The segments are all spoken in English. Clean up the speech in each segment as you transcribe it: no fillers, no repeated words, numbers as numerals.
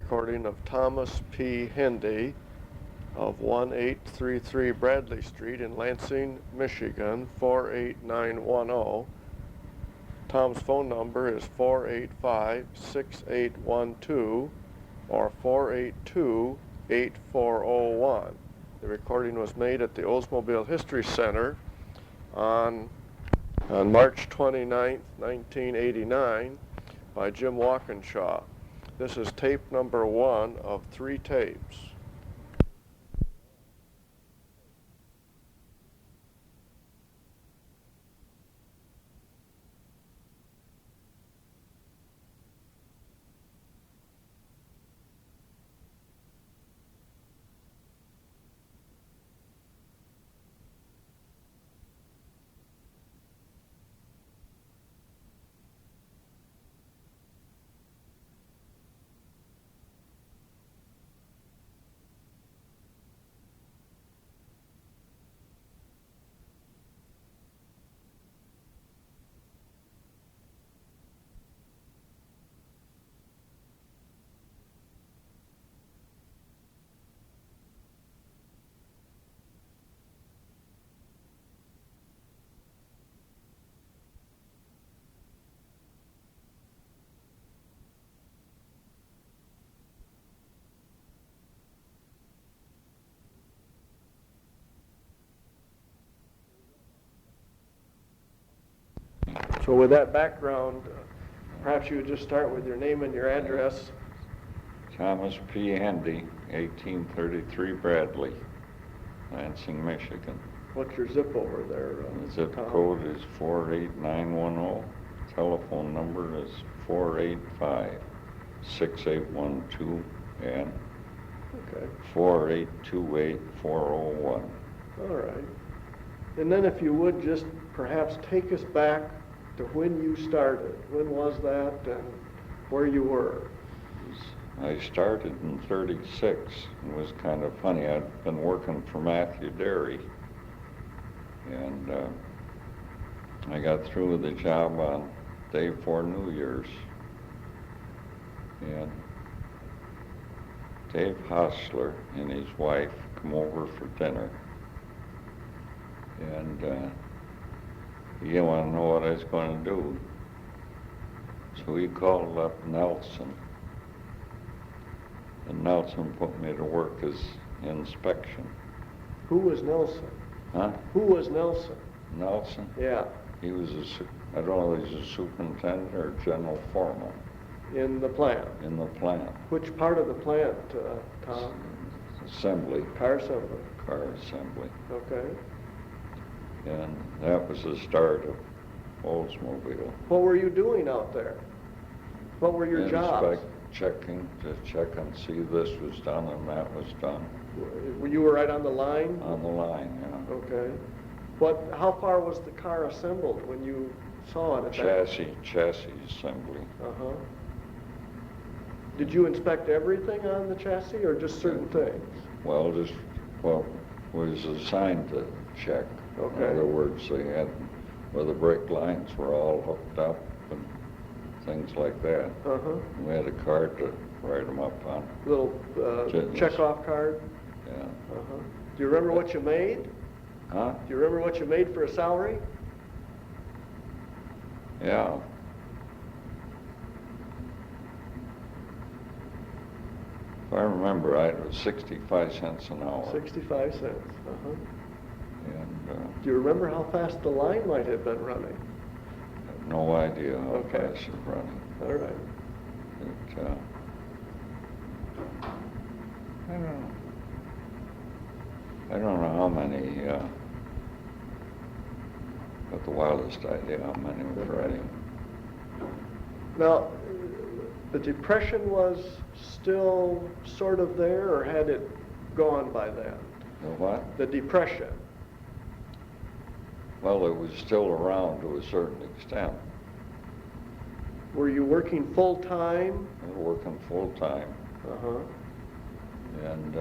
recording of Thomas P. Hendy of 1833 Bradley Street in Lansing, Michigan, 48910. Tom's phone number is 485-6812 or 482-8401. The recording was made at the Oldsmobile History Center on March 29, 1989 by Jim Walkinshaw. This is tape number 1 of 3 tapes. So with that background, perhaps you would just start with your name and your address. Thomas P. Hendy, 1833 Bradley, Lansing, Michigan. What's your zip over there? The zip Tom? code is 48910. Telephone number is 485-6812 and Okay. 4828401. All right. And then if you would just perhaps take us back to when you started. When was that and where you were? I started in 36. It was kind of funny. I'd been working for Matthew Derry, and I got through with the job on day before New Year's. And Dave Hostler and his wife come over for dinner. And he didn't want to know what I was going to do. So he called up Nelson. And Nelson put me to work as inspection. Who was Nelson? Huh? Who was Nelson? Nelson? Yeah. He was I don't know if he's a superintendent or general foreman. In the plant? In the plant. Which part of the plant, Tom? Assembly. Car assembly. Car assembly. Okay. And that was the start of Oldsmobile. What were you doing out there? What were your jobs? Checking, to check and see this was done and that was done. You were right on the line? On the line, yeah. Okay. How far was the car assembled when you saw it? Chassis assembly. Uh-huh. Did you inspect everything on the chassis or just certain things? Well, just what was assigned to check. Okay. In other words, they had where the brake lines were all hooked up and things like that. Uh-huh. We had a card to write them up on. Little check-off card? Yeah. Uh-huh. Do you remember what you made? Huh? Do you remember what you made for a salary? Yeah. If I remember right, it was 65 cents an hour. 65 cents. Uh-huh. And do you remember how fast the line might have been running? I have no idea how fast it's running. All right. I don't know how many, but the wildest idea how many were running. Now, the Depression was still sort of there, or had it gone by then? The what? The Depression. Well, it was still around to a certain extent. Were you working full-time? I was working full-time. Uh-huh. And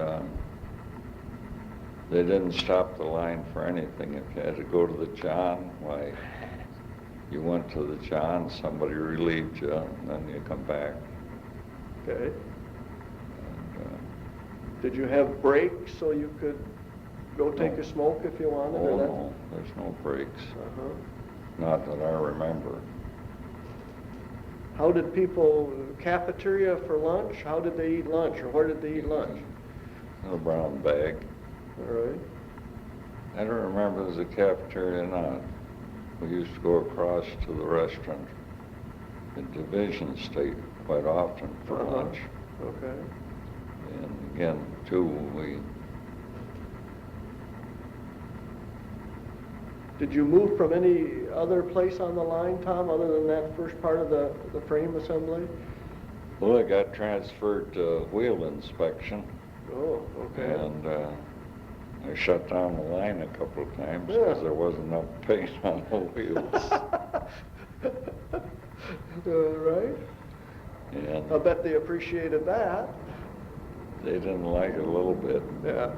they didn't stop the line for anything. If you had to go to the John, why, you went to the John, somebody relieved you, and then you come back. Okay. Did you have breaks so you could go take a smoke if you wanted? Oh, no, there's no breaks. Uh-huh. Not that I remember. How did people, cafeteria for lunch? How did they eat lunch, or where did they eat lunch? In a brown bag. All right. I don't remember if it was a cafeteria or not. We used to go across to the restaurant in Division State quite often for lunch. Okay. And again, too, Did you move from any other place on the line, Tom, other than that first part of the frame assembly? well, I got transferred to wheel inspection. Oh, okay. And I shut down the line a couple of times because there wasn't enough paint on the wheels. Right. And I bet they appreciated that. they didn't like it a little bit. Yeah.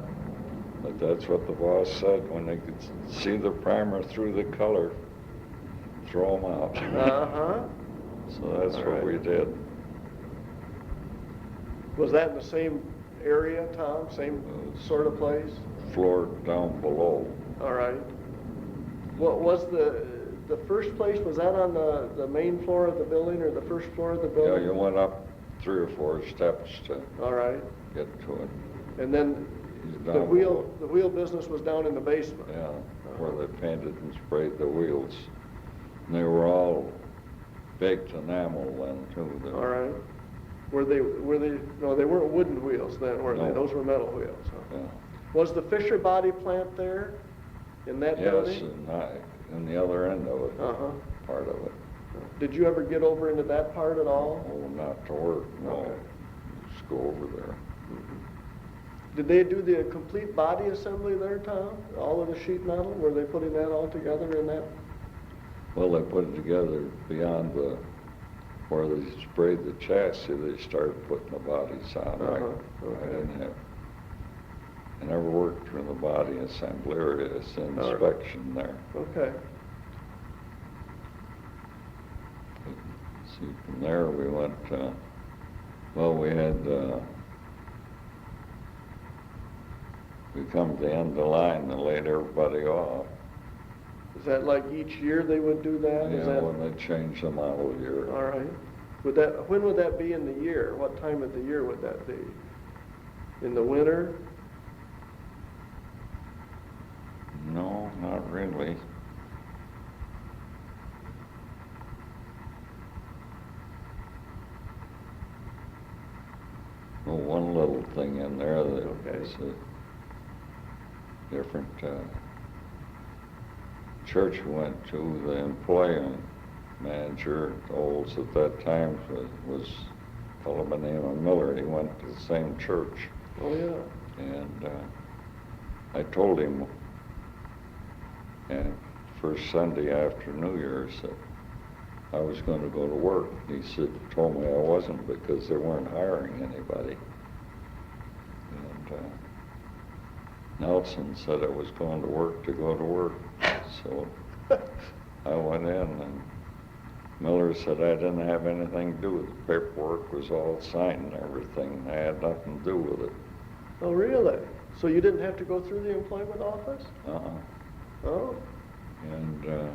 But that's what the boss said, when they could see the primer through the color, throw them out. Uh-huh. So that's All what right. we did. Was that in the same area, Tom? Same sort of place? Floor down below. All right. What was the first place, was that on the main floor of the building or the first floor of the Yeah, building? you went up 3 or 4 steps to All right. get to it. And then Down the below. wheel business was down in the basement? Yeah, where they painted and sprayed the wheels. And they were all baked enamel then too. All right. Were they, no, they weren't wooden wheels then, were they? No. Those were metal wheels, huh? Yeah. Was the Fisher body plant there in that Yes, building? and the other end of it, Uh-huh. part of it. Did you ever get over into that part at all? Oh, not to work, no. Okay. Just go over there. Did they do the complete body assembly there, Tom? All of the sheet metal? Were they putting that all together in that? Well, they put it together beyond where they sprayed the chassis, they started putting the bodies on. Uh-huh. I never worked in the body assembly area, it's the inspection there. Okay. See, from there we went, well, we come to the end of the line and laid everybody off. Is that like each year they would do that? Is Yeah, that? when they changed the model year. All right. When would that be in the year? What time of the year would that be? In the winter? No, not really. Well, one little thing in there that was a different church we went to, the employment manager at Olds at that time was a fellow by the name of Miller. He went to the same church. Oh, yeah. And I told him first Sunday after New Year's that I was going to go to work. He told me I wasn't because they weren't hiring anybody. And Nelson said I was going to work to go to work. So I went in, and Miller said I didn't have anything to do with it. The paperwork was all signed and everything. I had nothing to do with it. Oh, really? So you didn't have to go through the employment office? Oh. And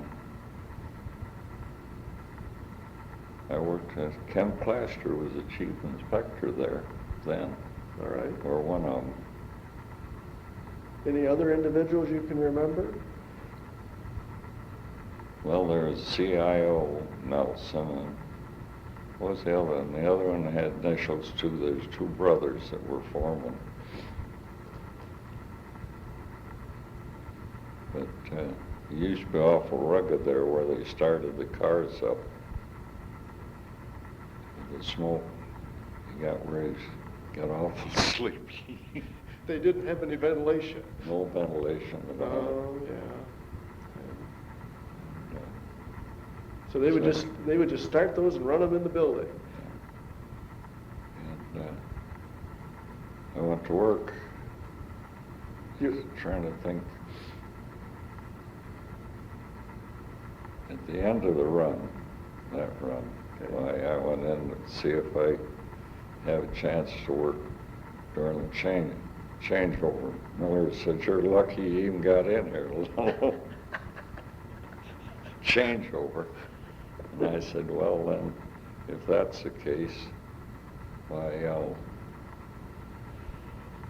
I worked at, Ken Plaster was the chief inspector there then. All right. Or one of them. Any other individuals you can remember? Well, there's CIO Nelson, and what was the other one? The other one had initials too. There's 2 brothers that were foremen. But it used to be awful rugged there where they started the cars up. The smoke, you got awful sleepy. They didn't have any ventilation. No ventilation at all. Oh, yeah. So they would just start those and run them in the building. And I went to work. You, Trying to think. At the end of the run, that run, I went in to see if I had a chance to work during the changeover. Miller said, "You're lucky you even got in here, let alone changeover." And I said, "Well then, if that's the case, why I'll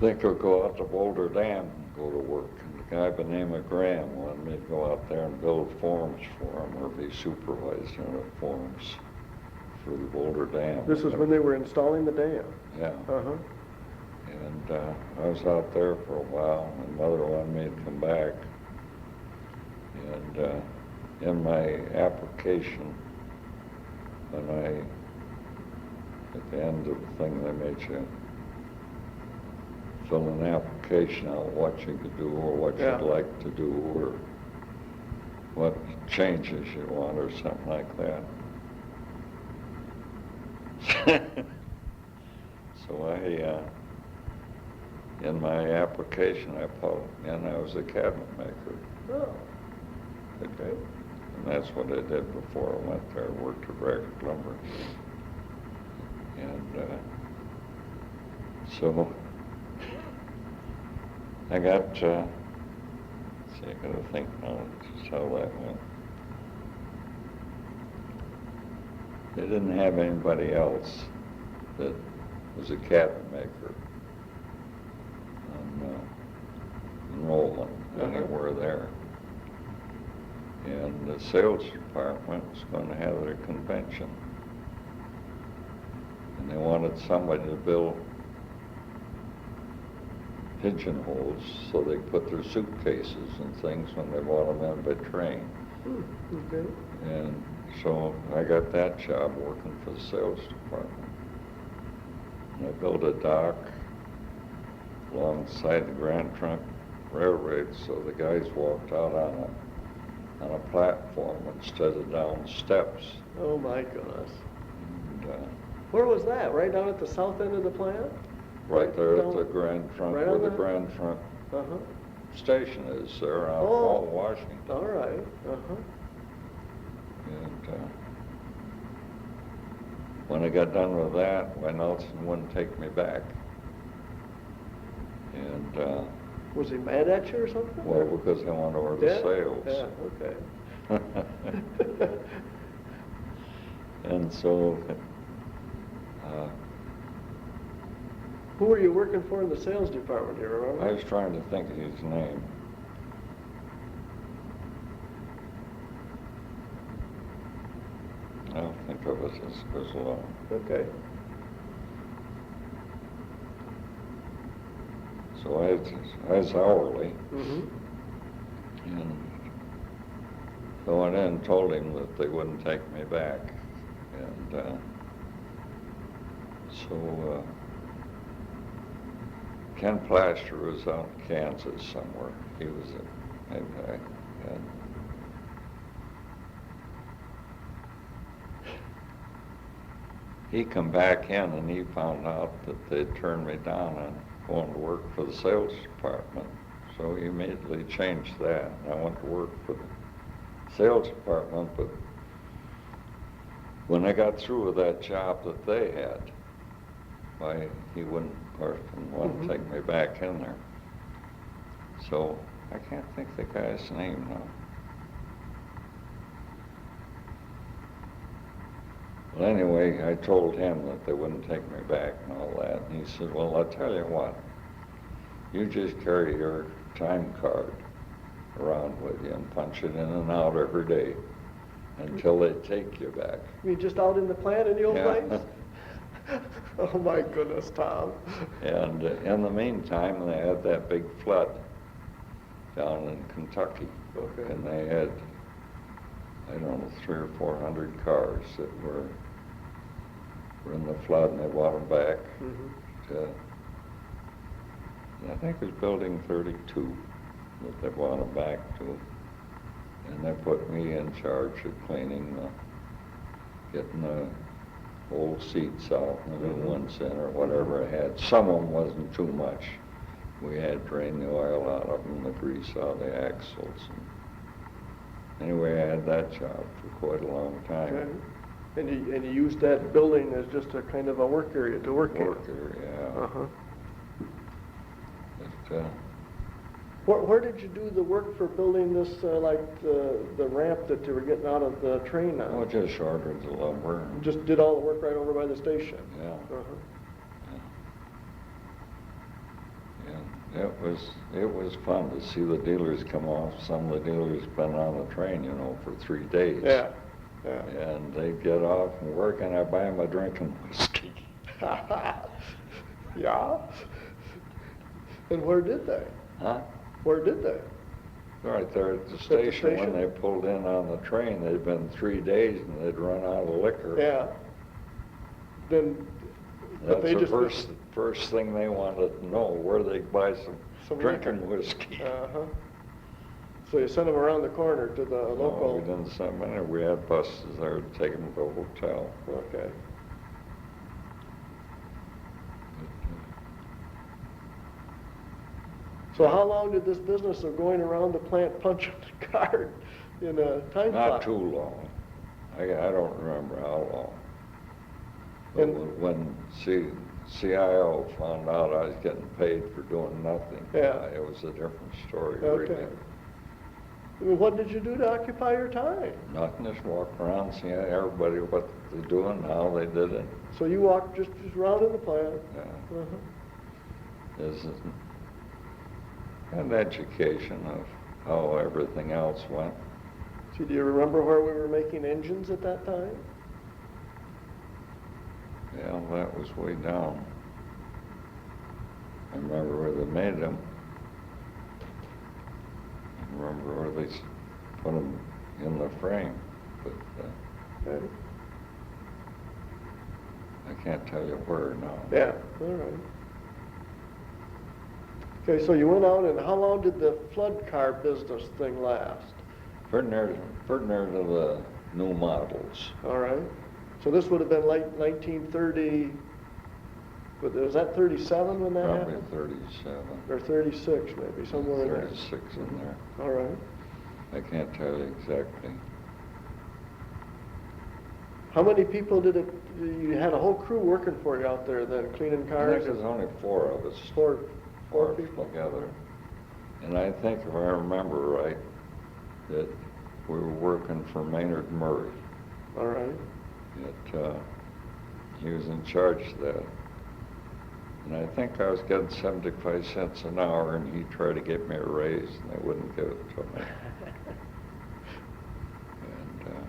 think I'll go out to Boulder Dam and go to work." And the guy by the name of Graham wanted me to go out there and build forms for him or be supervising the forms for the Boulder Dam. This is when they were installing the dam? Yeah. Uh-huh. And I was out there for a while. My mother wanted me to come back. And in my application, at the end of the thing, they made you fill an application out what you could do or what Yeah. you'd like to do or what changes you want or something like that. So in my application, I put in I was a cabinet maker. Oh, okay. And that's what I did before I went there. I worked at Rikerd Lumber. And so I got, see, I gotta think now just how that went. They didn't have anybody else that was a cabinet maker in Roland, anywhere there. And the sales department was going to have their convention. And they wanted somebody to build pigeonholes so they put their suitcases and things when they brought them in by train. Okay. And so I got that job working for the sales department. And I built a dock alongside the Grand Trunk Railroad so the guys walked out on a platform instead of down steps. Oh my goodness. And, Where was that? Right down at the south end of the plant? right there down- at the Grand Trunk, right where on the the- Grand Trunk Uh-huh. station is there out Oh. of Washington. All right. Uh-huh. And when I got done with that, why Nelson wouldn't take me back. And Was he mad at you or something? well, because I wanted to order the Yeah? sales. Yeah, okay. And so Who were you working for in the sales department, do you remember? I was trying to think of his name. I'll think of it as it goes along. Okay. So I was hourly, Mm-hmm. and so I went in and told him that they wouldn't take me back. And so Ken Plaster was out in Kansas somewhere. He was a head guy. And he come back in and he found out that they'd turned me down on going to work for the sales department. So he immediately changed that. And I went to work for the sales department, but when I got through with that job that they had, why he wouldn't, of course, want to take me back in there. So I can't think of the guy's name now. Well, anyway, I told him that they wouldn't take me back and all that. And he said, well, I'll tell you what. You just carry your time card around with you and punch it in and out every day until they take you back. You just out in the plant in the old Yeah. place? Oh my goodness, Tom. And in the meantime, they had that big flood down in Kentucky. Okay. And they had, I don't know, 300 or 400 cars that were in the flood, and they brought them back to, I think it was building 32 that they brought them back to. And they put me in charge of cleaning, getting the old seats out and the new ones in or whatever I had. Some of them wasn't too much. We had drained the oil out of them, the grease out of the axles. And anyway, I had that job for quite a long time. Okay. And you used that building as just a kind of a work area to work in? Worker, yeah. Uh-huh. Where did you do the work for building this, like the ramp that you were getting out of the train on? Oh, just ordered the lumber. You just did all the work right over by the station? Yeah. Uh-huh. Yeah, it was fun to see the dealers come off. Some of the dealers been on the train, you know, for 3 days. Yeah, yeah. And they'd get off and work, and I'd buy them a drink and whiskey. Yeah? And where did they? Huh? Where did they? Right there at the station. When station? they pulled in on the train, they'd been 3 days and they'd run out of liquor. Yeah. Then, but That's they the just... first thing they wanted to know, where they'd buy some drinking whiskey. Uh-huh. So you sent them around the corner to the No, local... we didn't send them in. We had buses there to take them to a hotel. Okay. So how long did this business of going around the plant punching the card in a time clock? Not too long. I don't remember how long. But And- when CIO found out I was getting paid for doing nothing, Yeah. it was a different story, Okay. really. Well, what did you do to occupy your time? Nothing, just walk around, see everybody what they're doing, how they did it. So you walked just around in the plant? Yeah. Uh-huh. This is an education of how everything else went. So do you remember where we were making engines at that time? Yeah, that was way down. I remember where they made them. I remember where they put them in the frame, but Okay. I can't tell you where now. Yeah, all right. Okay, so you went out, and how long did the flood car business thing last? Pretty near to the new models. All right. So this would have been late 1930, but was that 37 when that Probably happened? 37. Or 36 maybe, somewhere in there. 36 in there. All right. I can't tell you exactly. How many people did it, you had a whole crew working for you out there then, cleaning I cars? think there's only 4 of us. Four people? together. And I think, if I remember right, that we were working for Maynard Murray. All right. He was in charge of that. And I think I was getting 75 cents an hour, and he tried to get me a raise, and they wouldn't give it to me. And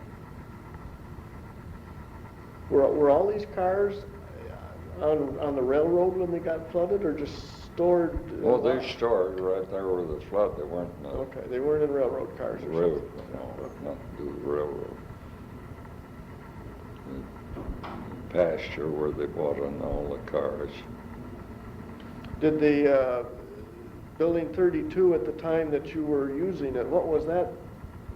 Were all these cars on the railroad when they got flooded, or just stored? well, they stored right there where the flood. They weren't in the Okay, they weren't in railroad cars or road. something? No, nothing to do with the railroad. The pasture where they bought in all the cars. Did the Building 32 at the time that you were using it, what was that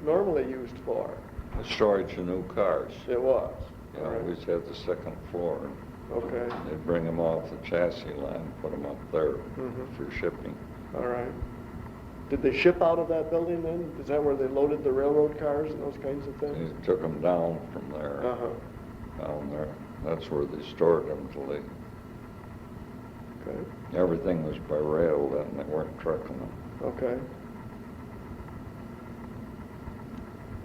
normally used for? The storage of new cars. It was? Yeah, All right. we used to have the second floor. Okay, They'd bring them off the chassis line, put them up there Mhm. for shipping. all right. Did they ship out of that building then? Is that where they loaded the railroad cars and those kinds of They things? took them down from there, Uh-huh, down there. That's where they stored them till they, okay, everything was by rail then, they weren't trucking them. okay.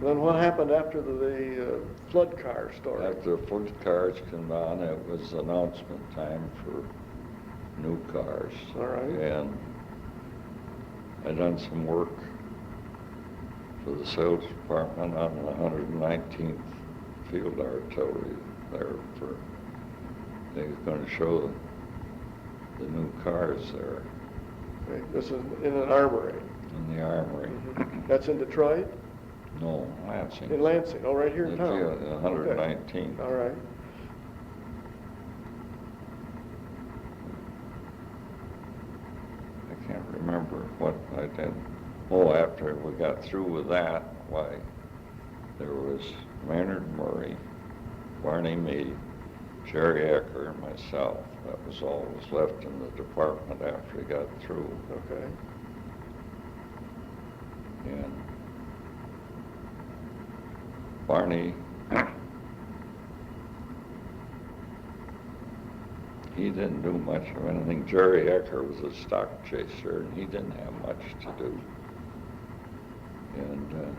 Then what happened after the flood car story? After the flood cars came on, it was announcement time for new cars. All right. And I done some work for the sales department on the 119th Field Artillery there for, they was going to show the new cars there Okay, this is in an armory. in the armory. That's in Detroit? No, Lansing. In Lansing, oh, right here in The town? field, the 119th. Okay. All right. I can't remember what I did. Oh, after we got through with that, why, there was Maynard Murray, Barney Meade, Jerry Ecker, and myself. That was all that was left in the department after we got through. Okay. And Barney, he didn't do much of anything. Jerry Ecker was a stock chaser, and he didn't have much to do. And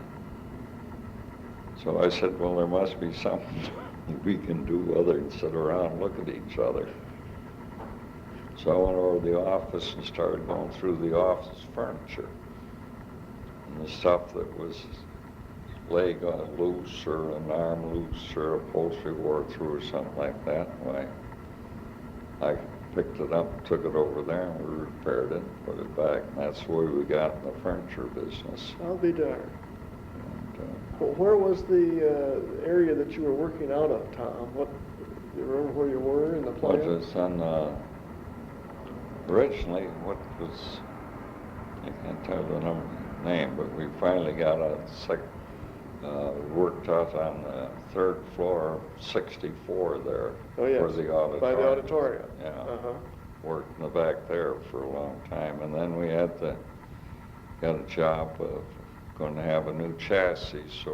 so I said, well, there must be something we can do other than sit around and look at each other. So I went over to the office and started going through the office furniture. And the stuff that was leg loose or an arm loose or upholstery wore through or something like that. Why, I picked it up, took it over there, and we repaired it, put it back, and that's the way we got in the furniture business. I'll be darned. And, Well, where was the area that you were working out of, Tom? What, you remember where you were in the plant? What was on, originally, what was, I can't tell the name, but we finally got worked out on the third floor, 64 there. Oh, yes. For the auditorium. By the auditorium. Yeah. Uh-huh. Worked in the back there for a long time, and then we got a job of going to have a new chassis, so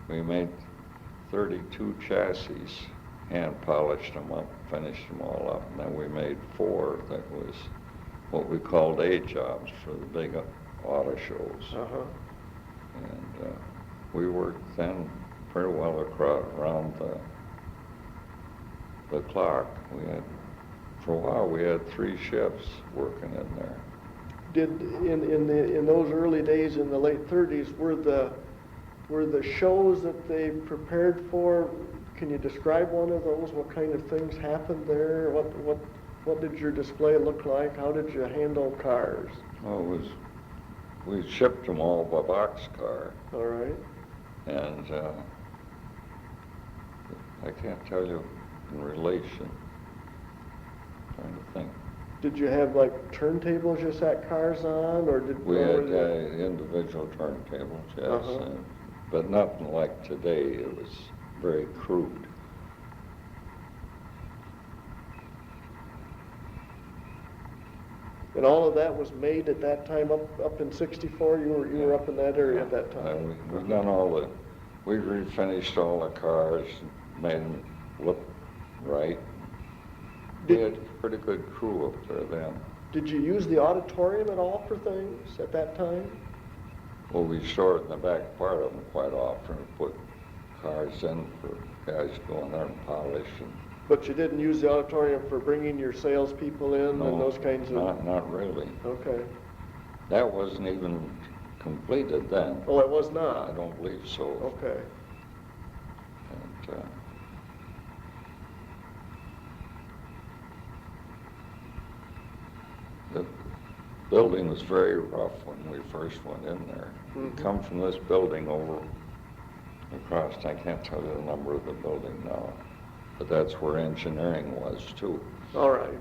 we made 32 chassis, hand polished them up, finished them all up, and then we made 4 that was what we called A jobs for the big auto shows. Uh-huh. And we worked then pretty well around the clock. For a while we had 3 shifts working in there. Did in those early days in the late 30s, were the shows that they prepared for? Can you describe one of those? What kind of things happened there? What did your display look like? How did you handle cars? Well, we shipped them all by boxcar. All right. And I can't tell you in relation. I'm trying to think. Did you have like turntables you sat cars on, or did We had individual turntables, yes, Uh-huh. But nothing like today. It was very crude. And all of that was made at that time up in 64? You were up in that area at that time? We've done we refinished all the cars, made them look right. We had a pretty good crew up there then. Did you use the auditorium at all for things at that time? Well, we stored in the back part of them quite often and put cars in for guys to go in there and polish. But you didn't use the auditorium for bringing your salespeople in and those kinds of... Not really. Okay. That wasn't even completed then. Oh, it was I not? don't believe so. Okay. And, the building was very rough when we first went in there. Mm-hmm. We come from this building over across, I can't tell you the number of the building now, but that's where engineering was too. All right.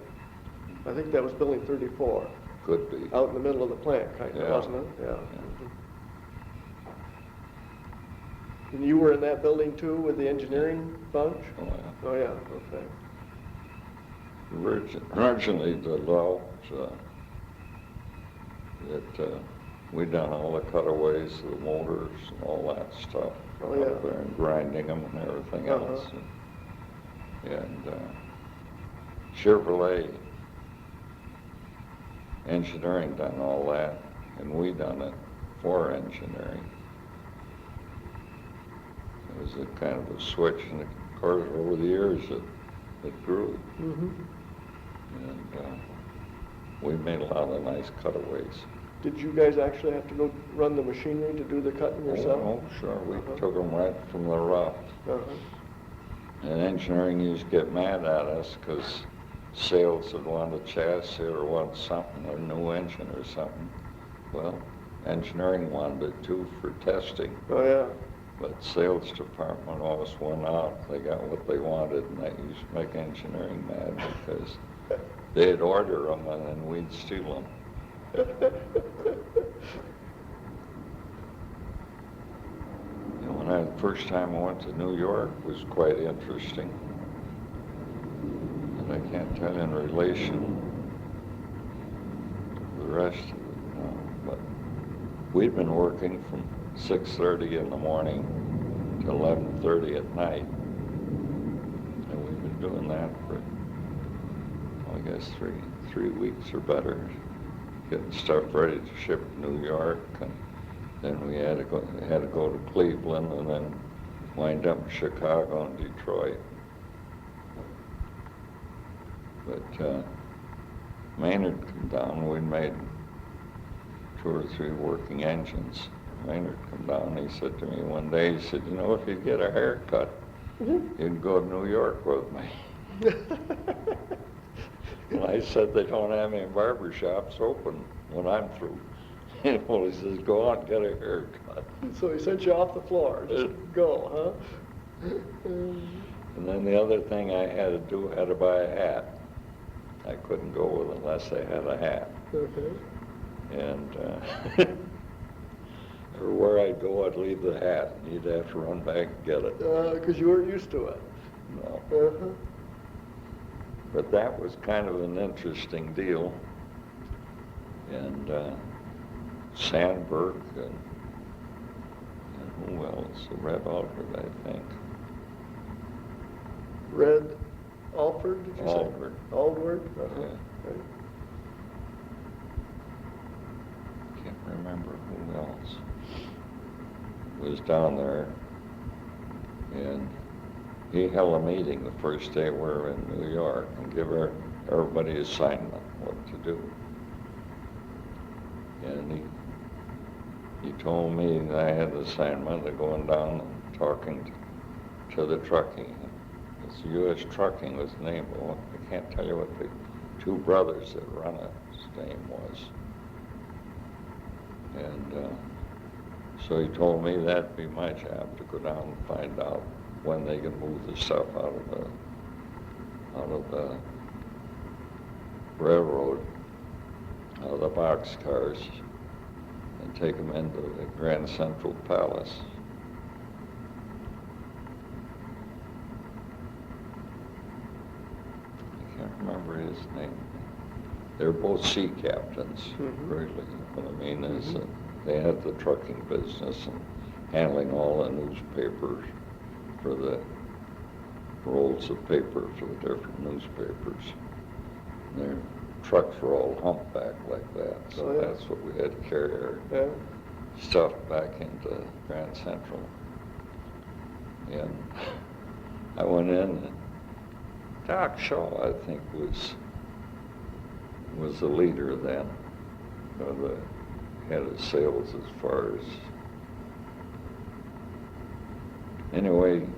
I think that was building 34. Could be. Out in the middle of the plant, kind of, Yeah. wasn't it? Yeah. And you were in that building too with the engineering bunch? Oh, yeah. Oh, yeah, okay. Originally, the law we done all the cutaways of the motors and all that stuff. Oh, yeah. Up there and grinding them and everything Uh-huh. else. And Chevrolet engineering done all that, and we done it for engineering. It was a kind of a switch, and of course over the years it grew. Mm-hmm. And we made a lot of nice cutaways. Did you guys actually have to go run the machinery to do the cutting yourself? Oh, sure. We Uh-huh. took them right from the rough. Uh-huh. And engineering used to get mad at us because sales would want a chassis or want something, or a new engine or something. Well, engineering wanted it too for testing. Oh, yeah. But sales department always went out. They got what they wanted, and that used to make engineering mad because they'd order them and then we'd steal them. The first time I went to New York was quite interesting. And I can't tell you in relation to the rest of it, no. But we'd been working from 6:30 in the morning to 11:30 at night. And we've been doing that for I guess three weeks or better, getting stuff ready to ship to New York, and then we had to go to Cleveland, and then wind up in Chicago and Detroit. But Maynard came down. We'd made 2 or 3 working engines. Maynard come down. He said to me one day, he said, "You know, if you get a haircut, you can go to New York with me." And I said, "They don't have any barber shops open when I'm through." Well, he says, "Go out and get a haircut." So he sent you off the floor. Just go, huh? And then the other thing I had to do, I had to buy a hat. I couldn't go with unless I had a hat. Okay. And everywhere I'd go, I'd leave the hat, and you'd have to run back and get it. Because you weren't used to it. No. Uh-huh. But that was kind of an interesting deal. And Sandberg and who else? Red Alford, I think. Red Alford, did you say? Alford. Aldward? Uh-huh. Yeah. Okay. Can't remember who else was down there. And he held a meeting the first day we were in New York and gave everybody assignment what to do. And he told me that I had the assignment of going down and talking to the trucking. It's U.S. Trucking was the name, but I can't tell you what the 2 brothers that run it's name was. And so he told me that'd be my job, to go down and find out when they can move the stuff out of the railroad, out of the boxcars, and take them into the Grand Central Palace. I can't remember his name. They're both sea captains, really. What I mean is they had the trucking business and handling all the newspapers for the rolls of paper for the different newspapers. And their trucks were all humpbacked like that, so that's what we had to carry our stuff back into Grand Central. And I went in, and Doc Shaw, I think, was the leader then, or the head of sales as far as. Anyway,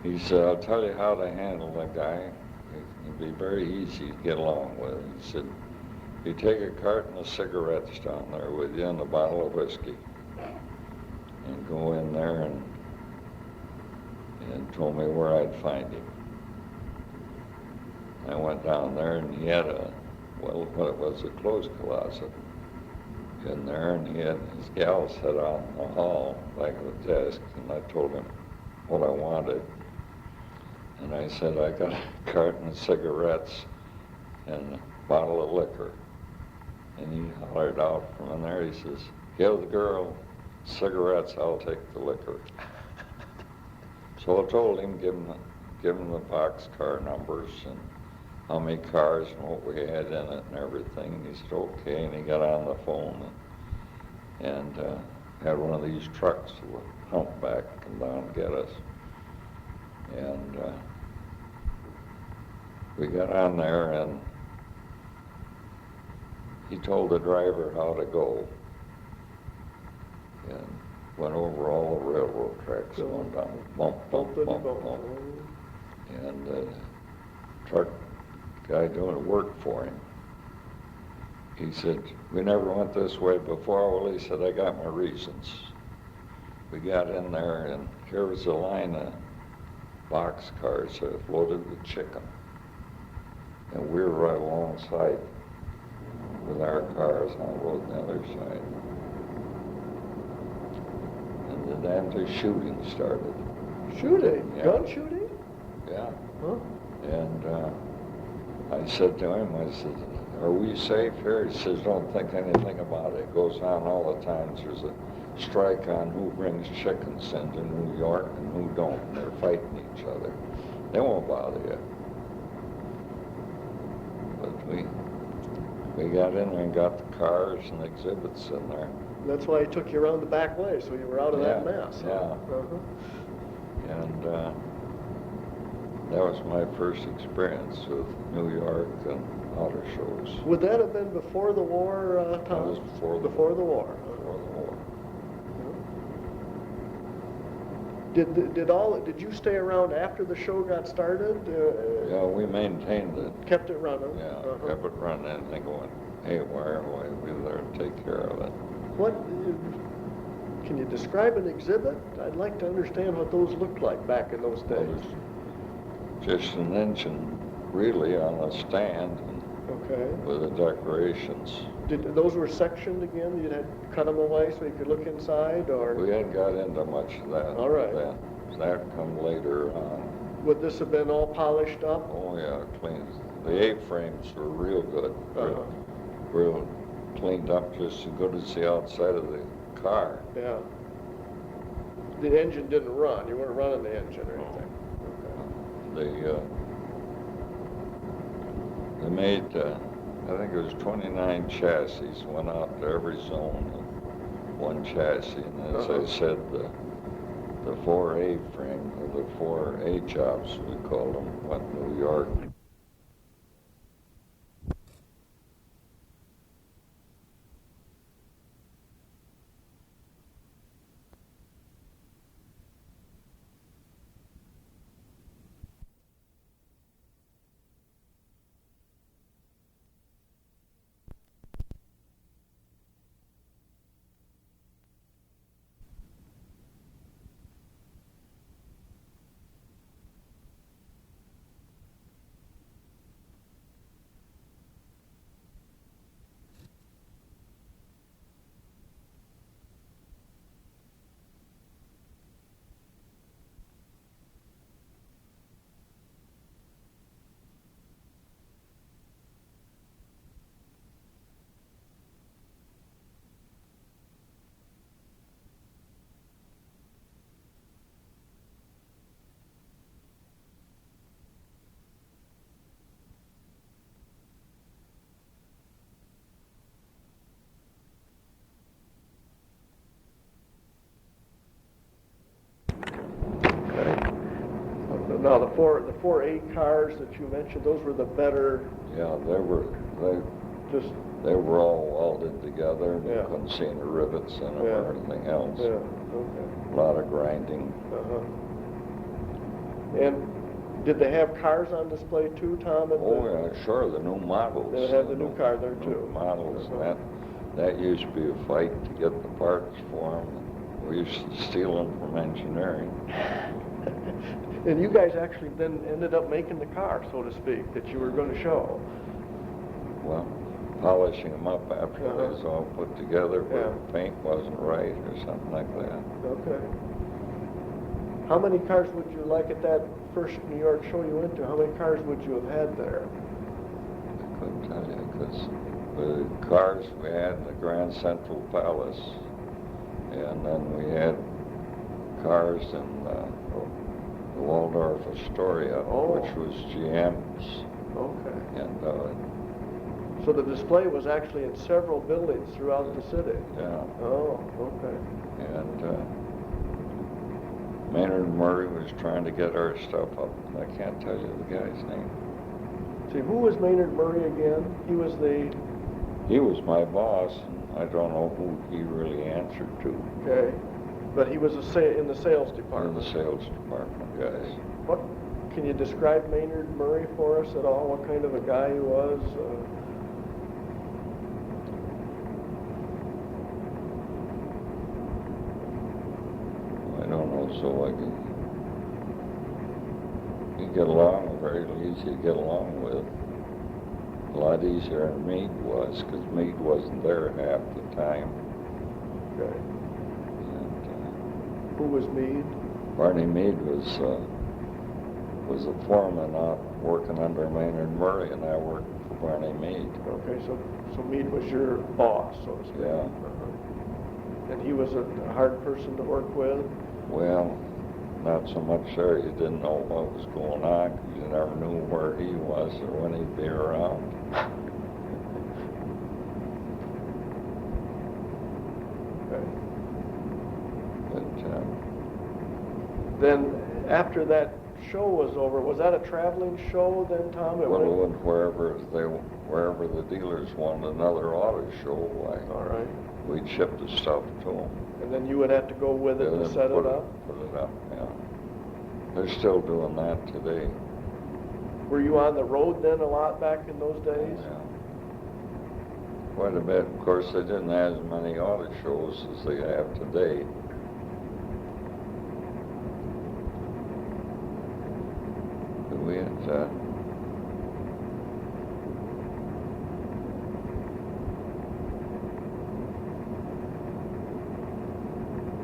he said, "I'll tell you how to handle that guy. It'd be very easy to get along with." He said, "You take a carton of cigarettes down there with you and a bottle of whiskey, and go in there," and told me where I'd find him. I went down there, and he had a clothes closet in there, and he had his gal set out in the hall back of the desk, and I told him what I wanted. And I said, "I got a carton of cigarettes and a bottle of liquor." And he hollered out from in there, he says, "Give the girl cigarettes, I'll take the liquor." So I told him, give him the boxcar numbers and how many cars and what we had in it and everything. And he said, "Okay," and he got on the phone and had one of these trucks with a humpback come down and get us. And we got on there, and he told the driver how to go, and went over all the railroad tracks, going down, bump, bump, bump, bump. And the truck guy doing work for him, he said, "We never went this way before." Well, he said, "I got my reasons." We got in there, and here was a line of boxcars loaded with chicken. And we were right alongside with our cars on the other side. And the damn shooting started. Shooting? Yeah. Gun shooting? Yeah. Huh? And I said to him, I said, "Are we safe here?" He says, "Don't think anything about it. It goes on all the time. There's a strike on who brings chickens into New York and who don't. And they're fighting each other. They won't bother you." we got in there and got the cars and exhibits in there. That's why he took you around the back way, so you were out of that mess. Yeah. Uh-huh. And that was my first experience with New York and auto shows. Would that have been before the war, Tom? That was before the war. Before the war. Did you stay around after the show got started? Yeah, we maintained it. Kept it running? Yeah, Uh-huh. kept it running, and they going, hey, why we there to take care of it. What, can you describe an exhibit? I'd like to understand what those looked like back in those days. Well, just an engine, really, on a stand Okay. with the decorations. Those were sectioned again? You had cut them away so you could look inside, or? We hadn't got into much of that. All right. Then. That come later on. Would this have been all polished up? Oh yeah, clean. The A-frames were real good. Uh-huh. Real cleaned up, just as good as the outside of the car. Yeah. The engine didn't run. You weren't running the engine or anything. They made, I think it was 29 chassis, went out to every zone in one chassis. And as I said, the 4A frame, or the 4A jobs, we called them, went to New York. Now, the 4A cars that you mentioned, those were the better, Yeah, they were all welded together. And you couldn't see any rivets in them or anything else. Yeah, okay. A lot of grinding. Uh-huh. And did they have cars on display too, Tom? Yeah, sure, the new models. They have the new car there too. New models. Uh-huh. That used to be a fight to get the parts for them. We used to steal them from engineering. And you guys actually then ended up making the car, so to speak, that you were going to show. Well, polishing them up after it was all put together, but the paint wasn't right or something like that. Okay. How many cars would you like at that first New York show you went to? How many cars would you have had there? I couldn't tell you, because the cars we had in the Grand Central Palace, and then we had cars in the Waldorf Astoria, which was GM's. Okay. And so the display was actually in several buildings throughout the city. yeah. Oh, okay. And Maynard Murray was trying to get our stuff up. I can't tell you the guy's name. See, who was Maynard Murray again? He was my boss, and I don't know who he really answered to. Okay. But he was in the sales department. In the sales department, yes. What can you describe Maynard Murray for us at all? What kind of a guy he was? I don't know, so you get along very easy to get along with. A lot easier than Meade was, because Meade wasn't there half the time. Okay. And, who was Meade? Barney Meade was a foreman out working under Maynard Murray, and I worked for Barney Meade. Okay, so Meade was your boss, so to speak. Yeah. And he was a hard person to work with? Well, not so much there. You didn't know what was going on, 'cause you never knew where he was or when he'd be around. Okay. But Then, after that show was over, was that a traveling show then, Tom? well, it went wherever the dealers wanted another auto show, All right. we'd ship the stuff to them. And then you would have to go with it And to then set put it up? Put it up, yeah. They're still doing that today. Were you on the road then a lot back in those days? Yeah. Quite a bit. Of course, they didn't have as many auto shows as they have today. But we had,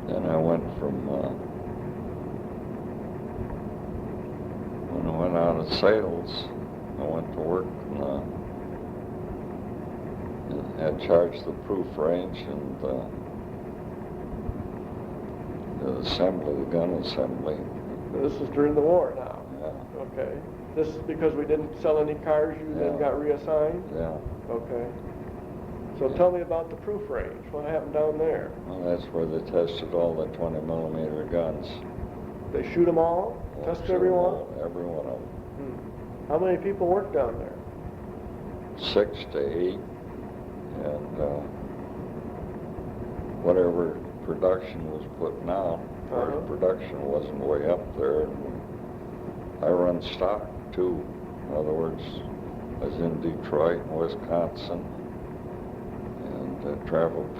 then I went from, when I went out of sales, I went to work and had charged the proof range and the assembly, the gun assembly. This is during the war now? Yeah. Okay. This is because we didn't sell any cars, you then Yeah. got reassigned? Yeah. Okay. So tell me about the proof range. What happened down there? Well, that's where they tested all the 20 millimeter guns. They shoot them all? Test every one? Every one of them. How many people work down there? 6 to 8, and whatever production was putting out, our production wasn't way up there. And I run stock too. In other words, I was in Detroit and Wisconsin, and traveled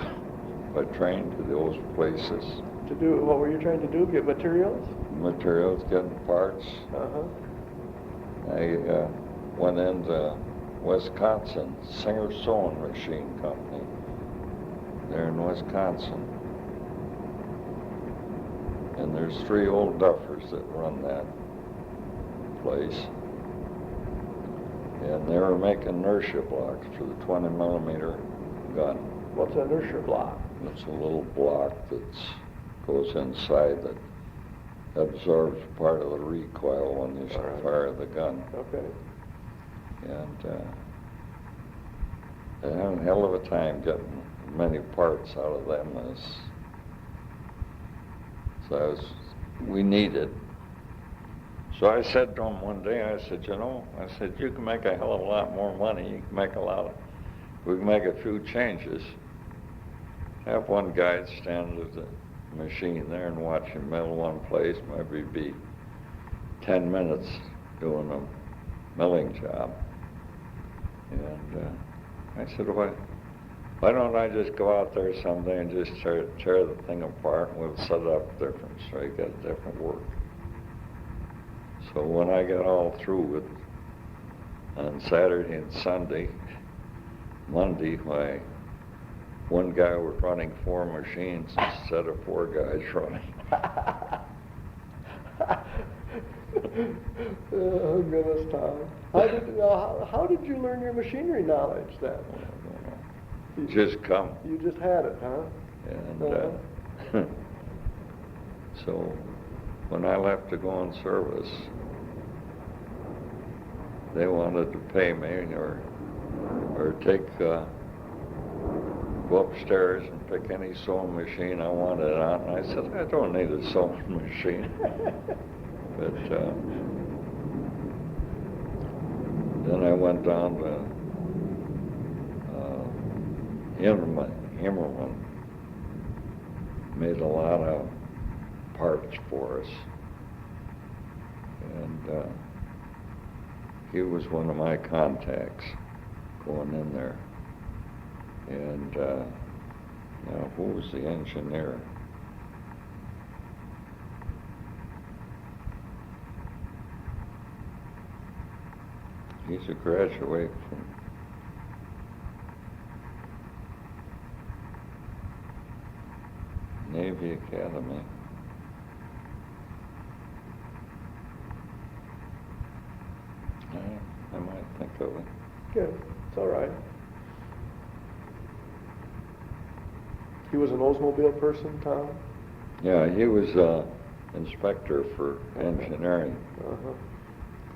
by train to those places. To do, what were you trying to do? Get materials? Materials, getting parts. I went into Wisconsin, Singer Sewing Machine Company, there in Wisconsin. And there's 3 old duffers that run that place. And they were making inertia blocks for the 20 millimeter gun. What's an inertia block? It's a little block that goes inside that absorbs part of the recoil when you fire the gun. Okay. And they had a hell of a time getting many parts out of them we needed. So I said to him one day, I said, you can make a hell of a lot more money. You can make we can make a few changes. Have one guy stand at the machine there and watch him mill one place, maybe be 10 minutes doing a milling job. And I said, why don't I just go out there someday and just tear the thing apart, and we'll set it up different so you get different work. So when I got all through with on Saturday and Sunday, Monday, one guy was running 4 machines instead of 4 guys running. Oh, goodness, Tom. How did you learn your machinery knowledge then? Just come. You just had it, huh? And so when I left to go on service, they wanted to pay me or go upstairs and pick any sewing machine I wanted on. And I said, I don't need a sewing machine. But then I went down to Himmerman, made a lot of parts for us. And he was one of my contacts going in there. And now, who was the engineer? He's a graduate from Navy Academy. I might think of it. Good. It's all right. He was an Oldsmobile person, Tom? Yeah, he was inspector for engineering, Uh-huh.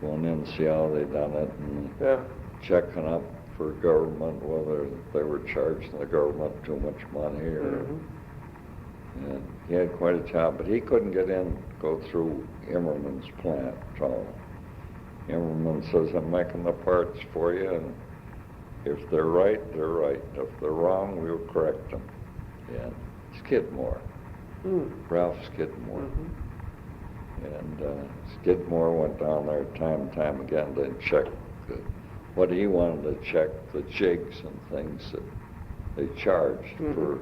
going in and see how they done it, and Yeah. checking up for government, whether they were charging the government too much money or. Mhm. And he had quite a job, but he couldn't get in, go through Immerman's plant. So Immerman says, I'm making the parts for you, and if they're right, they're right. If they're wrong, we'll correct them. And Skidmore, Ralph Skidmore. And Skidmore went down there time and time again to check what he wanted to check, the jigs and things that they charged for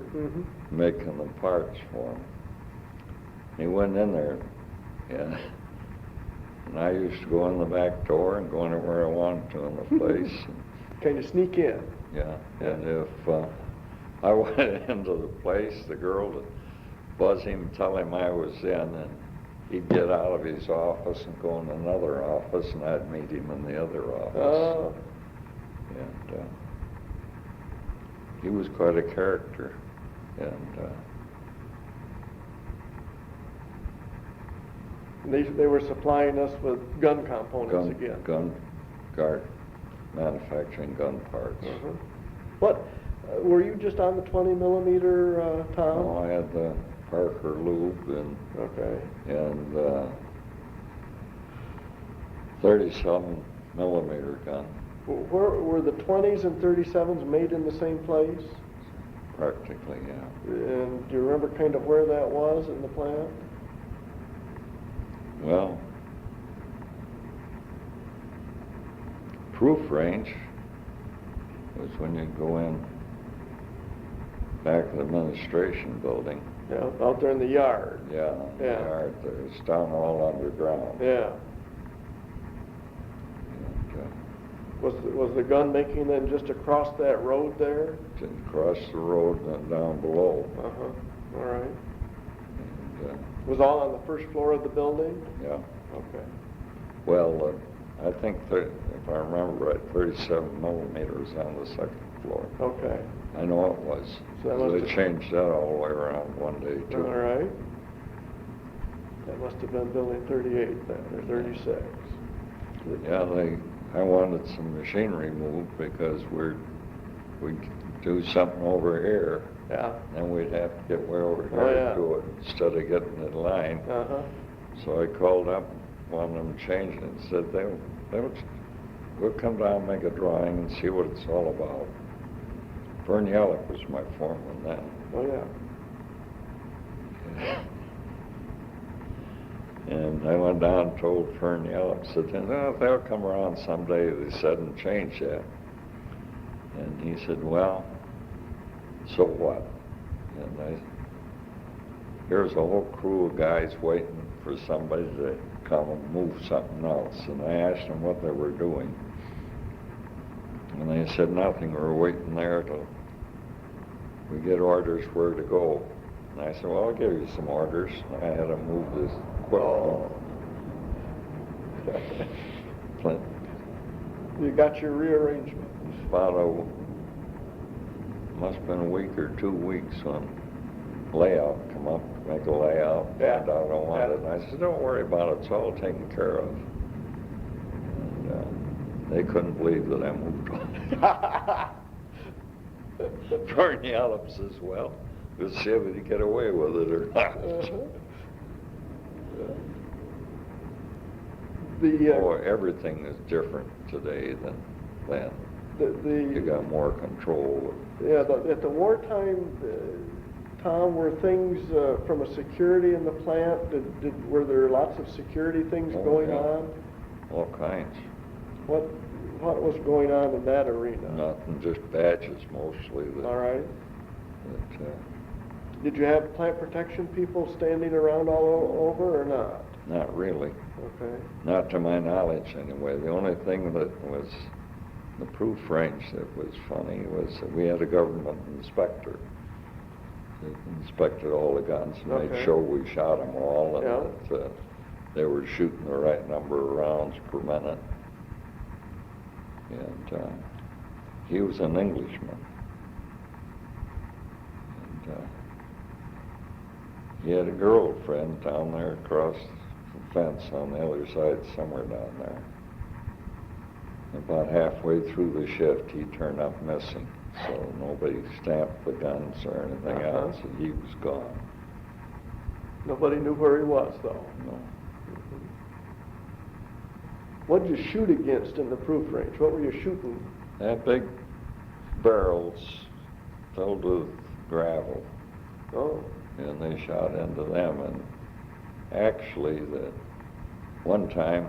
making the parts for him. He went in there, and I used to go in the back door and go anywhere I wanted to in the place. Kind of sneak in. Yeah, and if I went into the place, the girl would buzz him, tell him I was in, and he'd get out of his office and go in another office, and I'd meet him in the other office. And he was quite a character. And they were supplying us with gun components again. Manufacturing gun parts. What, were you just on the 20 millimeter, Tom? No, I had the Parker Lube and 37 millimeter gun. Were the 20s and 37s made in the same place? Practically, yeah. And do you remember kind of where that was in the plant? Well, proof range was when you go in back of the administration building. Yeah, out there in the yard. Yeah, in the yard there. It's down all underground. Yeah. And, Was the gun making then just across that road there? across the road and down below. All right. And, Was all on the first floor of the building? yeah. Okay. Well, I think, if I remember right, 37 millimeters on the second floor. Okay. I know it was. So They changed that all the way around one day, too. All right. That must have been building 38 then, or 36. Yeah, I wanted some machinery moved because we'd do something over here, Yeah. and we'd have to get way over here Oh, yeah. to do it instead of getting in line. So I called up one of them changing it and said, we'll come down and make a drawing and see what it's all about. Vern Yellick was my foreman then. Oh, yeah. And I went down and told Vern Yellick, said, they'll come around someday, they said, and change that. And he said, well, so what? And here's a whole crew of guys waiting for somebody to come and move something else. And I asked them what they were doing. And they said nothing, we were waiting there till we get orders where to go. And I said, well, I'll give you some orders. And I had to move this equipment. Flint. You got your rearrangement. About must have been a week or 2 weeks when layout come up, make a layout, find out I want it. And I said, don't worry about it, it's all taken care of. And they couldn't believe that I moved on. Vern Yellick says, well, we'll see if we can get away with it or not. Everything is different today than then. You got more control. Yeah, at the wartime, Tom, were things from a security in the plant? Were there lots of security things going on? All kinds. What was going on in that arena? Nothing, just badges mostly. All right. Did you have plant protection people standing around all over or not? Not really. Okay. Not to my knowledge, anyway. The only thing that was the proof range that was funny was that we had a government inspector that inspected all the guns and made sure we shot them all and that they were shooting the right number of rounds per minute. And he was an Englishman. And He had a girlfriend down there across the fence on the other side, somewhere down there. About halfway through the shift, he turned up missing. So nobody stamped the guns or anything else, and he was gone. Nobody knew where he was, though. No. What did you shoot against in the proof range? What were you shooting? That big barrels filled with gravel. Oh. And they shot into them. And actually, one time,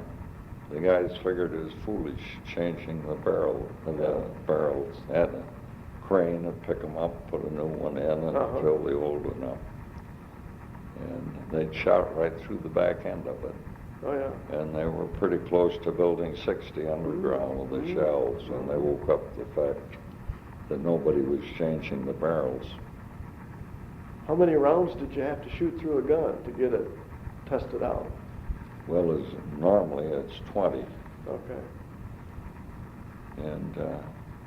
the guys figured it was foolish changing the barrels. They had a crane and pick them up, put a new one in, and fill the old one up. And they'd shot right through the back end of it. Oh, yeah. And they were pretty close to building 60 underground with the shells, and they woke up the fact that nobody was changing the barrels. How many rounds did you have to shoot through a gun to get it tested out? Well, normally it's 20. Okay. And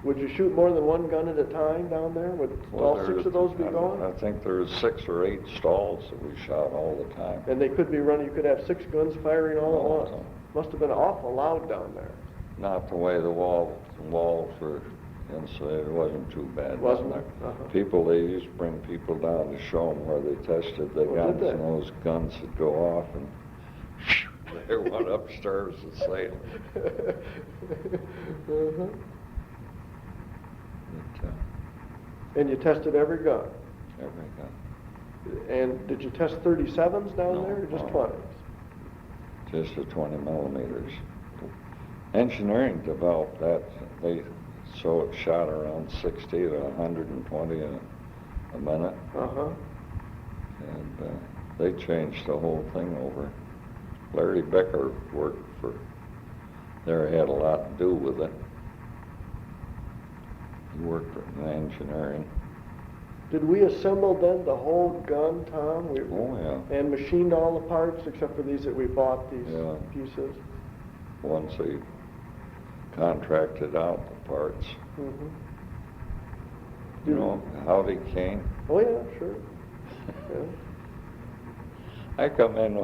would you shoot more than one gun at a time down there? Would all 6 of those be going? I think there was 6 or 8 stalls that we shot all the time. And they could be running, you could have 6 guns firing all at once. Must have been awful loud down there. Not the way the walls were insulated. It wasn't too bad. Wasn't it? People, they used to bring people down to show them where they tested the guns, and those guns would go off, and they went upstairs to sail. And you tested every gun? Every gun. And did you test 37s down there, or just 20s? Just the 20 millimeters. Engineering developed that. They shot around 60 to 120 a minute. And they changed the whole thing over. Larry Becker worked for, there had a lot to do with it. He worked in engineering. Did we assemble then the whole gun, Tom? Oh, yeah. And machined all the parts except for these that we bought, these pieces? Once they contracted out the parts. You know Howdy Kane? Oh, yeah, sure. Yeah. I come in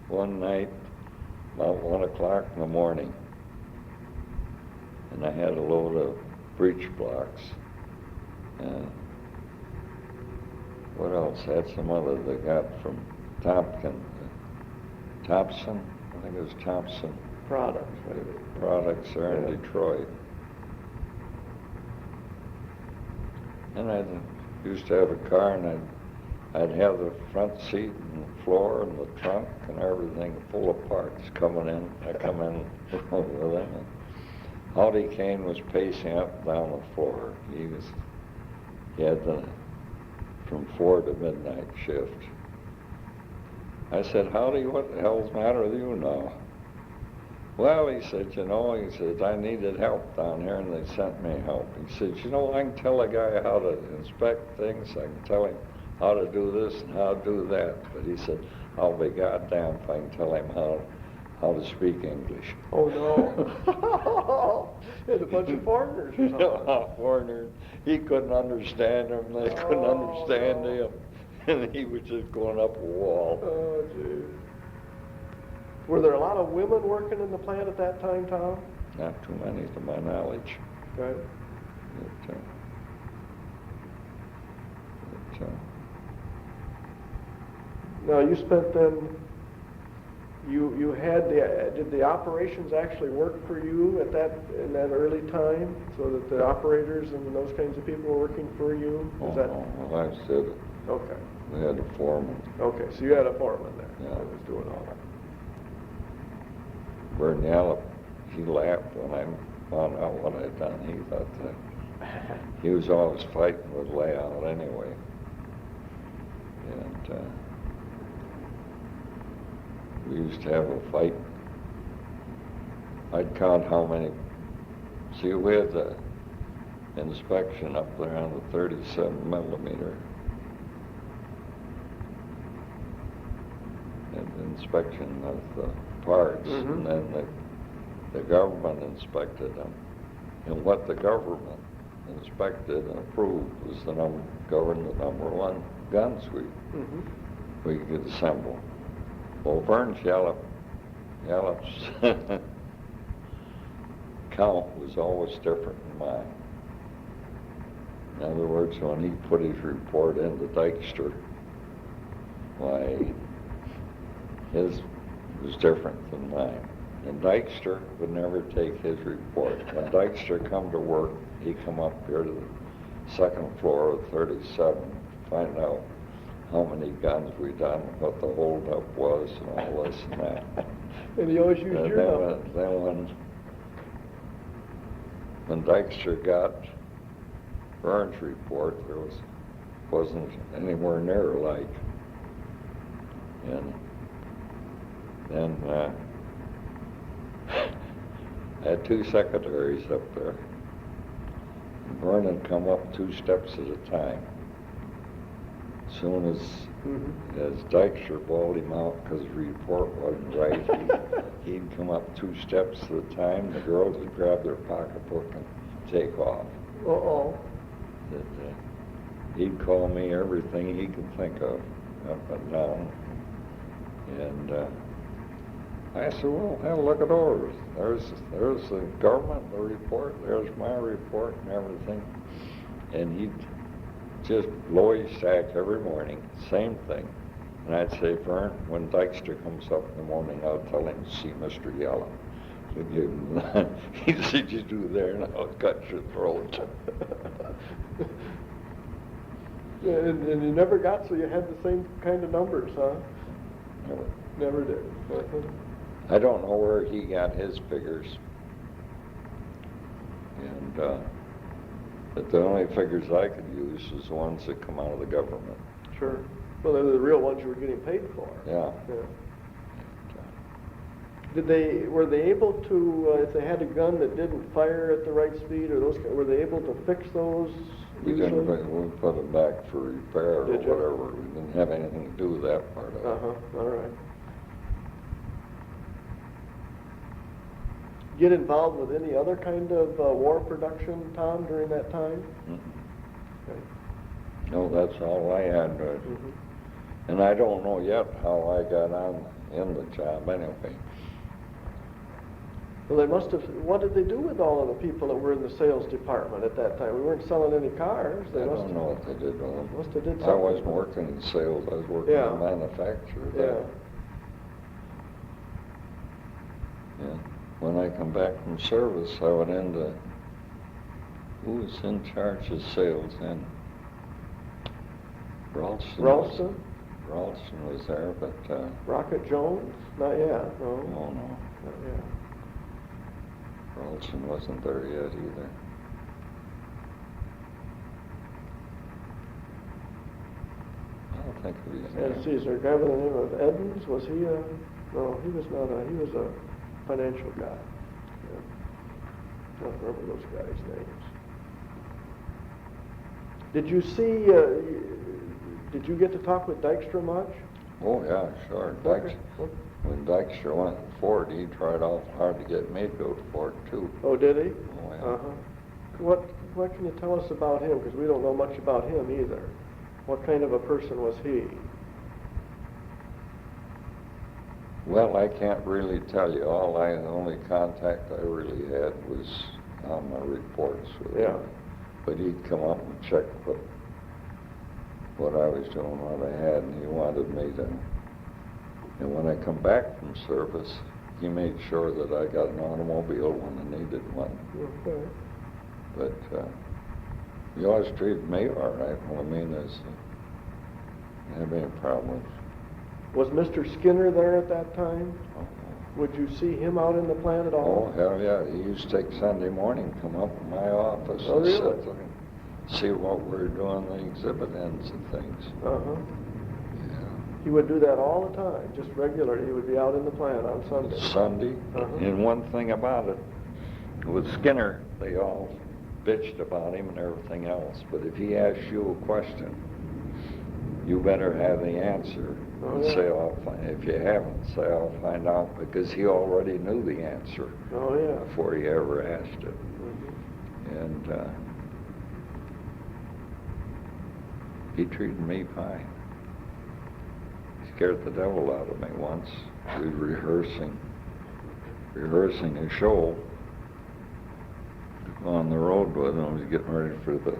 one night about 1 o'clock in the morning, and I had a load of breech blocks. And what else? Had some other they got from Thompson. I think it was Thompson. Products, maybe. Products there in Detroit. And I used to have a car, and I'd have the front seat and the floor and the trunk and everything full of parts coming in. I come in with them. And Howdy Kane was pacing up and down the floor. He had from 4 to midnight shift. I said, Howdy, what the hell's the matter with you now? Well, he said, he said, I needed help down here, and they sent me help. He said, I can tell a guy how to inspect things. I can tell him how to do this and how to do that. But he said, I'll be goddamn if I can tell him how to speak English. Oh, no. He had a bunch of foreigners or something. Foreigners. He couldn't understand them. They couldn't understand him. And he was just going up a wall. Oh, geez. Were there a lot of women working in the plant at that time, Tom? Not too many to my knowledge. Right. Now, you spent then, you had did the operations actually work for you in that early time, so that the operators and those kinds of people were working for you? Well, I said it. Okay. We had a foreman. Okay, so you had a foreman there. Yeah. That was doing all that. Bernal, he laughed when I found out what I'd done. He thought that he was always fighting with layout anyway. And we used to have a fight. I'd count how many. See, we had the inspection up there on the 37 millimeter. And inspection of the parts, and then the government inspected them. And what the government inspected and approved was governed the number 1 gun suite. we could assemble. Well, Vern's Yallop's count was always different than mine. In other words, when he put his report into Dykster, why, his was different than mine. And Dykster would never take his report. When Dykster come to work, he come up here to the second floor of 37 to find out how many guns we done, what the holdup was, and all this and that. And he always used your number. Then when Dykster got Vern's report, there wasn't anywhere near alike. And then I had two secretaries up there. Vern would come up 2 steps at a time. As soon as Dykster bawled him out because his report wasn't right, he'd come up 2 steps at a time. The girls would grab their pocketbook and take off. Uh-oh. He'd call me everything he could think of, up and down. And I said, well, have a look at ours. There's the government, the report, there's my report and everything. And he'd just blow his sack every morning, same thing. And I'd say, Vern, when Dykster comes up in the morning, I'll tell him to see Mr. Yellow. He'd give him that. He said, you do there and I'll cut your throat. And you never got, so you had the same kind of numbers, huh? Never did. I don't know where he got his figures. And but the only figures I could use is the ones that come out of the government. Sure. Well, they're the real ones you were getting paid for. Yeah. Were they able to, if they had a gun that didn't fire at the right speed, or were they able to fix those? We didn't. We put it back for repair or Did you? whatever. We didn't have anything to do with that part of it. All right. Get involved with any other kind of war production, Tom, during that time? Mm-mm. Okay. No, that's all I had. And I don't know yet how I got on in the job anyway. Well, they must have, what did they do with all of the people that were in the sales department at that time? We weren't selling any cars. I don't know what they did with them. Must have did something. I wasn't working in sales. I was working in manufacturing. Yeah. When I come back from service, I went into, who was in charge of sales then? Ralston. Ralston? Ralston was there, but... Rocket Jones? Not yet, no. Oh, no. Not yet. Ralston wasn't there yet either. I don't think of his name. And see, is there a guy by the name of Edmonds? Was he no, he was not he was a financial guy. Yeah. I don't remember those guys' names. Did you see, did you get to talk with Dykstra much? Oh, yeah, sure. When Dykstra went to Ford, he tried awful hard to get me to go to Ford, too. Oh, did he? Oh, yeah. What can you tell us about him? Because we don't know much about him either. What kind of a person was he? Well, I can't really tell you. The only contact I really had was on my reports with him. But he'd come up and check what I was doing, what I had, and he wanted me to. And when I come back from service, he made sure that I got an automobile when I needed one. Okay. But he always treated me all right. Well, I mean, I didn't have any problems. Was Mr. Skinner there at that time? Oh, Would you see him out in the plant at all? oh, hell yeah. He used to take Sunday morning, come up in my office Oh, and really? sit there and see what we're doing, the exhibit ends and things. Uh-huh. Yeah. He would do that all the time, just regularly. He would be out in the plant on Sunday. Sunday. Uh-huh. And one thing about it, with Skinner, they all bitched about him and everything else. But if he asks you a question, you better have the answer. Oh, And yeah. say, if you haven't, say, I'll find out, because he already knew the answer Oh, yeah. before he ever asked it. Mhm. And he treated me fine. scared the devil out of me once. We were rehearsing a show on the road with him. I was getting ready for the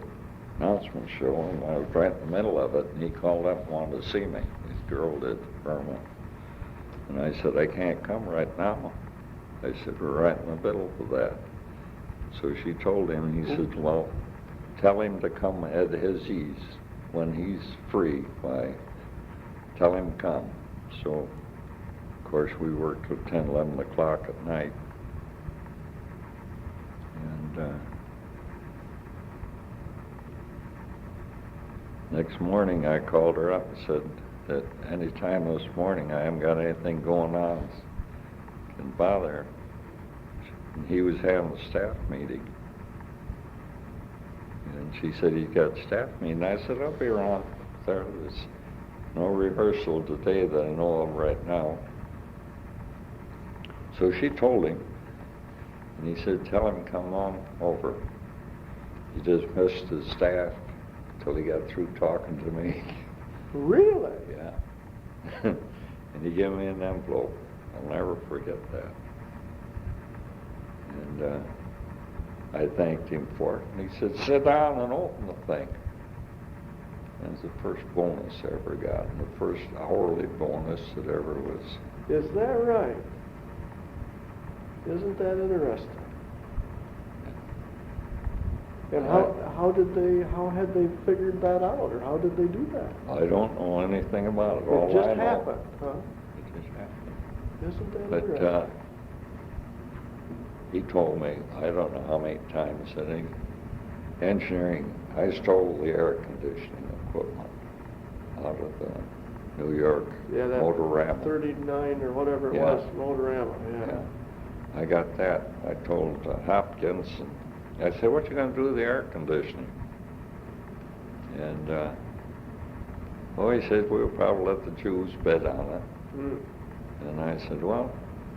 announcement show, and I was right in the middle of it, and he called up and wanted to see me. His girl did, Irma. And I said, I can't come right now. I said, we're right in the middle of that. So she told him, and he said, well, tell him to come at his ease. When he's free, why, tell him to come. So, of course, we worked till 10, 11 o'clock at night. And next morning, I called her up and said that any time this morning I haven't got anything going on can bother her. And he was having a staff meeting. And she said, you got staff meeting? I said, I'll be around. There's no rehearsal today that I know of right now. So she told him, and he said, tell him to come on over. He dismissed his staff until he got through talking to me. Really? Yeah. And he gave me an envelope. I'll never forget that. And I thanked him for it. And he said, sit down and open the thing. And it's the first bonus I ever got, and the first hourly bonus that ever was. Is that right? Isn't that interesting? And how had they figured that out, or how did they do that? I don't know anything about it. It just happened, huh? It just happened. Isn't that But interesting? he told me, I don't know how many times, that engineering, I stole the air conditioning equipment out of the New York Motorama. 39 or whatever it Yeah. was, Motorama, yeah. I got that. I told Hopkins, and I said, what you going to do with the air conditioning? And, he said, we'll probably let the Jews bid on it. Mm. And I said, well,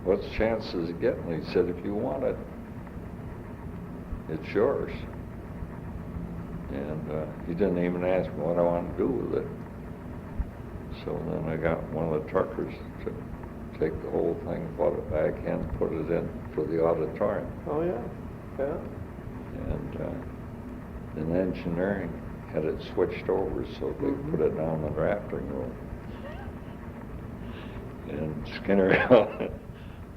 what's the chances of getting it? He said, if you want it, it's yours. And he didn't even ask me what I wanted to do with it. So then I got one of the truckers to take the whole thing, brought it back in, put it in for the auditorium. Oh, yeah, yeah. And in engineering, had it switched over so they put it down in the rafting room. And Skinner,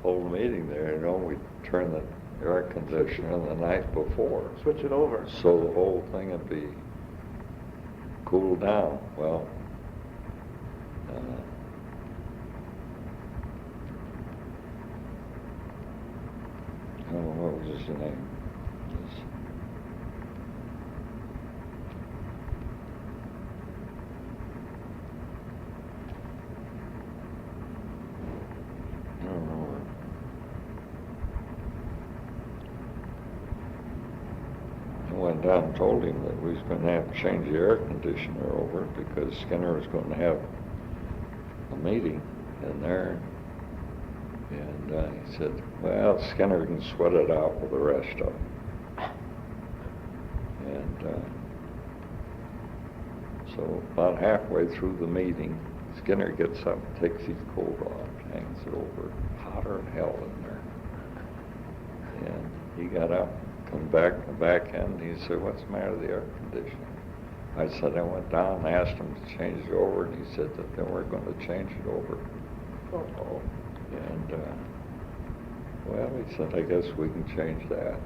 whole meeting there, we turned the air conditioner the night before. Switch it over. So the whole thing would be cooled down. Well, what was his name? I don't know. I went down and told him that we was going to have to change the air conditioner over because Skinner was going to have a meeting in there. And he said, well, Skinner can sweat it out with the rest of them. And so about halfway through the meeting, Skinner gets up, takes his coat off, hangs it over, hotter than hell in there. And he got up, come back in the back end, he said, what's the matter with the air conditioning? I said, I went down and asked him to change it over, and he said that they weren't going to change it over. Uh-oh. And, well, he said, I guess we can change that.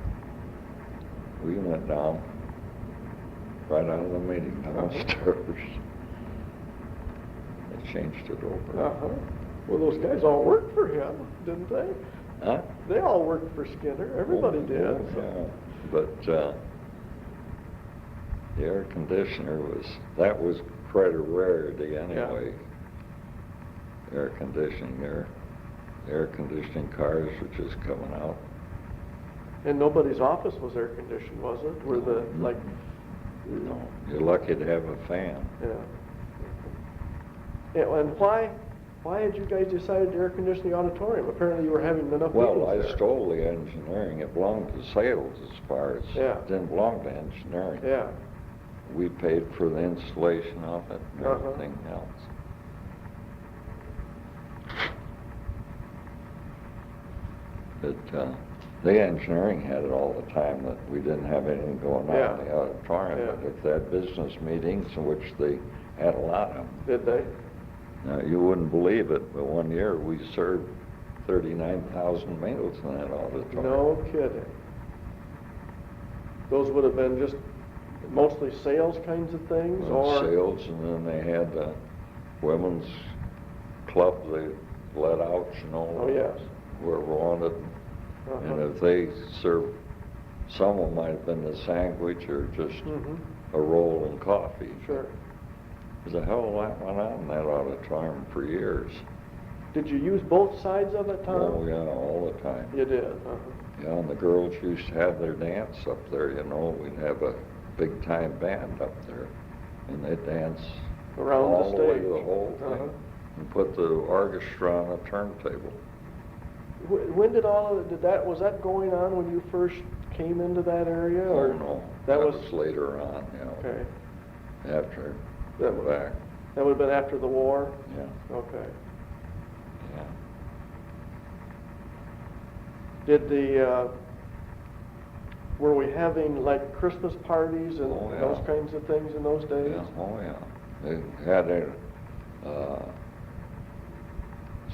We went down, right out of the meeting downstairs. They changed it over. Uh-huh. Well, those guys all worked for him, didn't they? Huh? They all worked for Skinner. Everybody did. Yeah. But the air conditioner that was quite a rarity anyway. Yeah. Air conditioning cars were just coming out. And nobody's office was air conditioned, was it? Were the, like... No, you're lucky to have a fan. Yeah. And why had you guys decided to air condition the auditorium? Apparently you were having enough meetings Well, I there. stole the engineering. It belonged to sales as far as it didn't belong to engineering. Yeah. We paid for the installation of it and everything else. But the engineering had it all the time, that we didn't have anything going on Yeah. in the auditorium. Yeah. But if they had business meetings, in which they had a lot of them. Did they? Now, you wouldn't believe it, but one year we served 39,000 meals in that auditorium. No kidding. Those would have been just mostly sales kinds of things, or? Sales, and then they had a women's club they let out, you know. Oh, yes. Whoever wanted. Uh-huh. And if they served, someone might have been a sandwich or just a roll and coffee. Sure. There's a hell of a lot went on in that auditorium for years. Did you use both sides of it, Tom? Oh, yeah, all the time. You did, uh-huh. Yeah, and the girls used to have their dance up there, you know. We'd have a big-time band up there, and they'd dance Around all the the way stage. to the whole thing, Uh-huh. and put the orchestra on a turntable. When did all of it, was that going on when you first came into that area? Oh, Or no, that that was, was later on, you know, okay. after That the was- back. That would have been after the war? Yeah, Okay. yeah. Did were we having like Christmas parties and Oh, yeah. those kinds of things in those days? Yeah, oh, yeah. They had a,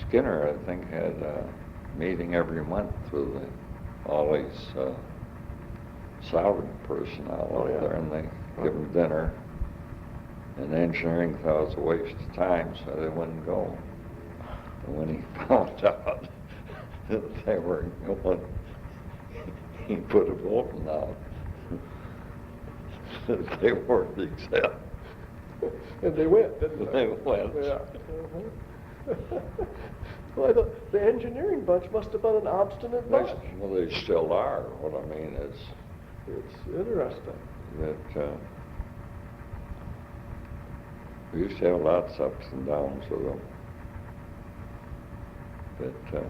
Skinner, I think, had a meeting every month with all these salary personnel Oh, up yeah. there, and they give them dinner. And engineering thought it was a waste of time, so they wouldn't go. And when he found out that they were going, he put a bulletin out that they weren't exempt. And they went, didn't they? They went. Yeah. Uh-huh. Well, I thought the engineering bunch must have been an obstinate bunch. Well, they still are. What I mean is It's interesting. that we used to have lots of ups and downs with them. But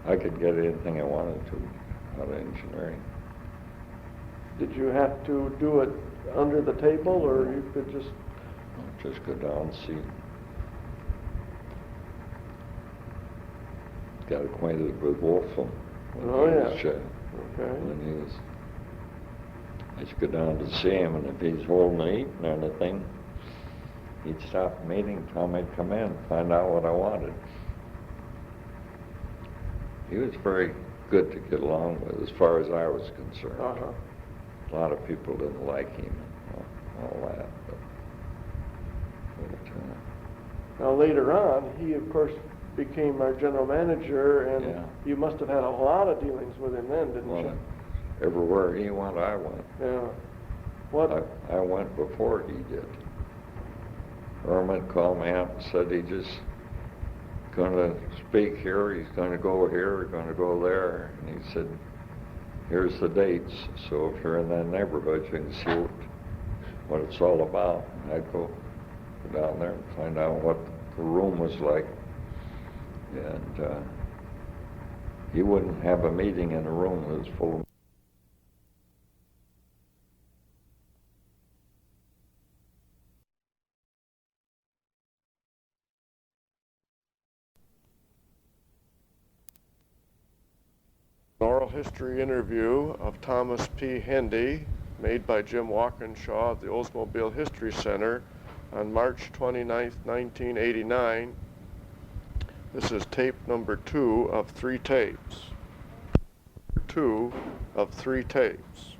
I could get anything I wanted to out of engineering. Did you have to do it under the table, or you could just? Just go down and see. Got acquainted with Wolfram. Oh, yeah. Okay. Okay. When he was, I used to go down to see him, and if he's holding to eat and anything, he'd stop the meeting, tell me to come in, find out what I wanted. He was very good to get along with, as far as I was concerned. Uh-huh. A lot of people didn't like him and all that. But Now later on, he of course became our general manager, and Yeah. you must have had a lot of dealings with him then, didn't well, you? everywhere he went, I went. Yeah. What? I went before he did. Ermit called me up and said he just going to speak here, he's going to go here, he's going to go there. And he said, here's the dates, so if you're in that neighborhood, you can see what it's all about. And I'd go down there and find out what the room was like. And he wouldn't have a meeting in a room that was full of Oral history interview of Thomas P. Hendy, made by Jim Walkinshaw of the Oldsmobile History Center on March 29th, 1989. This is tape number 2 of 3 tapes. 2 of 3 tapes.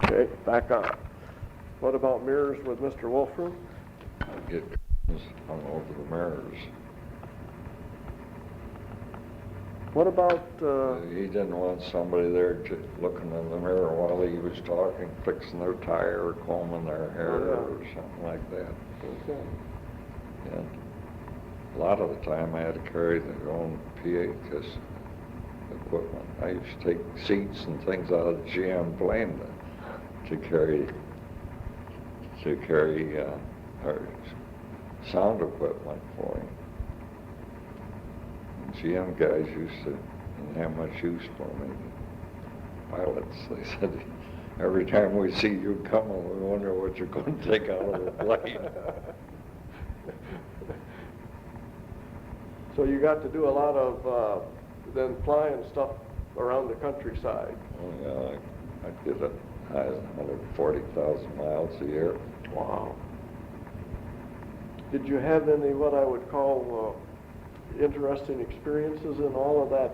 Okay, back on. What about mirrors with Mr. Wolfram? get hung over the mirrors. What about, He didn't want somebody there looking in the mirror while he was talking, fixing their tire or combing their hair or something like that. okay. And a lot of the time I had to carry their own PA equipment. I used to take seats and things out of the GM plane to carry our sound equipment for him. And GM guys didn't have much use for me. Pilots, they said, every time we see you coming, we wonder what you're going to take out of the plane. So you got to do a lot of then flying stuff around the countryside. Oh yeah, I did 140,000 miles a year. Wow. Did you have any what I would call interesting experiences in all of that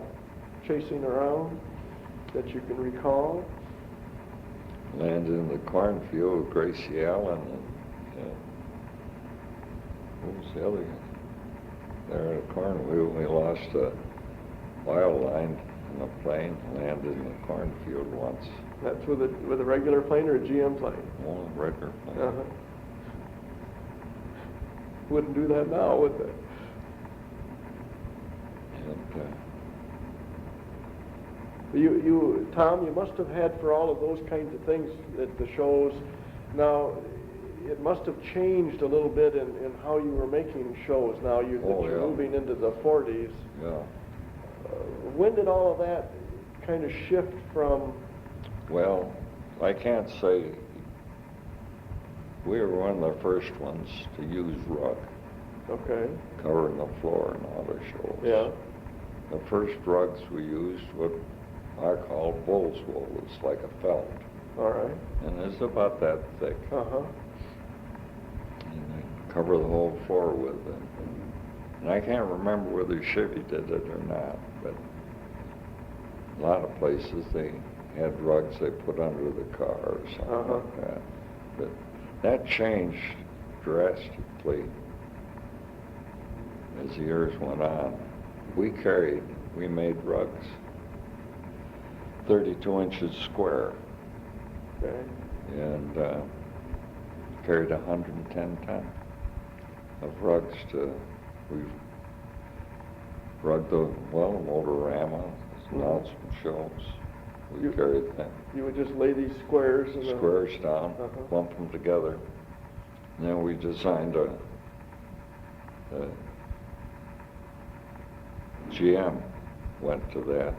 chasing around that you can recall? Landed in the cornfield with Gracie Allen and what was the other guy? There in the cornfield, we lost a wire line in a plane, landed in the cornfield once. That's with a regular plane or a GM plane? Well, a regular plane. Uh-huh. Wouldn't do that now, would they? And, Tom, you must have had for all of those kinds of things at the shows. Now, it must have changed a little bit in how you were making shows now. You're moving into the 40s. Yeah. When did all of that kind of shift from? Well, I can't say. We were one of the first ones to use rug. Okay. Covering the floor in all the shows. Yeah. The first rugs we used what I call bull's wool. It's like a felt. All right. And it's about that thick. Uh-huh. And they cover the whole floor with it. And I can't remember whether Chevy did it or not, but a lot of places they had rugs they put under the car or something like that. But that changed drastically as the years went on. We made rugs 32 inches square. Okay. And carried 110 tons of rugs we've rugged the Motorama, announcement shows. We carried them. You would just lay these squares in Squares down, lump them together. And then we designed a GM went to that,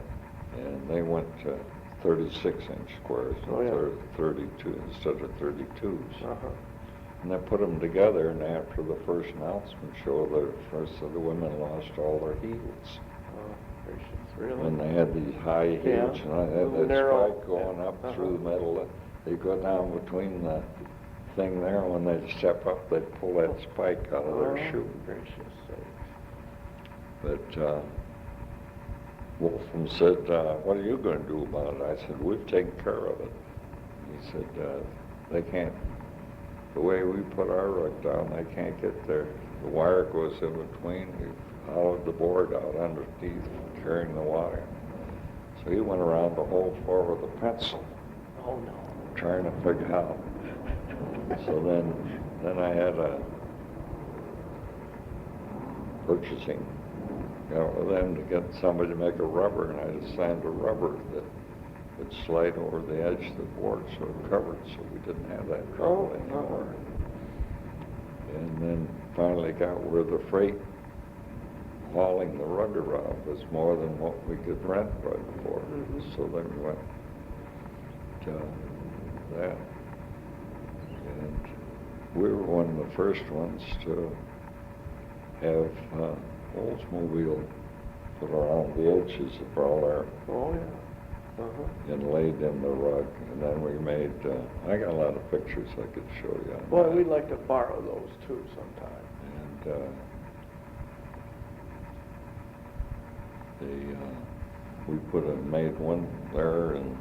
and they went to 36-inch squares, 32 instead of 32s. And they put them together, and after the first announcement show, the first of the women lost all their heels. Oh, gracious, really? When they had these high heels, and I had that spike going up through the middle. They go down between the thing there, and when they step up, they pull that spike out of their shoe. Gracious sakes. But Wolfram said, what are you going to do about it? I said, we've taken care of it. He said, they can't, the way we put our rug down, they can't get there. The wire goes in between. We hollowed the board out underneath, carrying the wire. So he went around the whole floor with a pencil. Oh, no. Trying to figure out. So then I had a purchasing, with them to get somebody to make a rubber, and I designed a rubber that would slide over the edge of the board so it covered, so we didn't have that trouble anymore. And then finally got where the freight hauling the rug around was more than what we could rent rug for. So then we went to that. And we were one of the first ones to have Oldsmobile put around the edges of all our and laid in the rug. And then we made, I got a lot of pictures I could show you. Boy, we'd like to borrow those too sometime. And we made one there in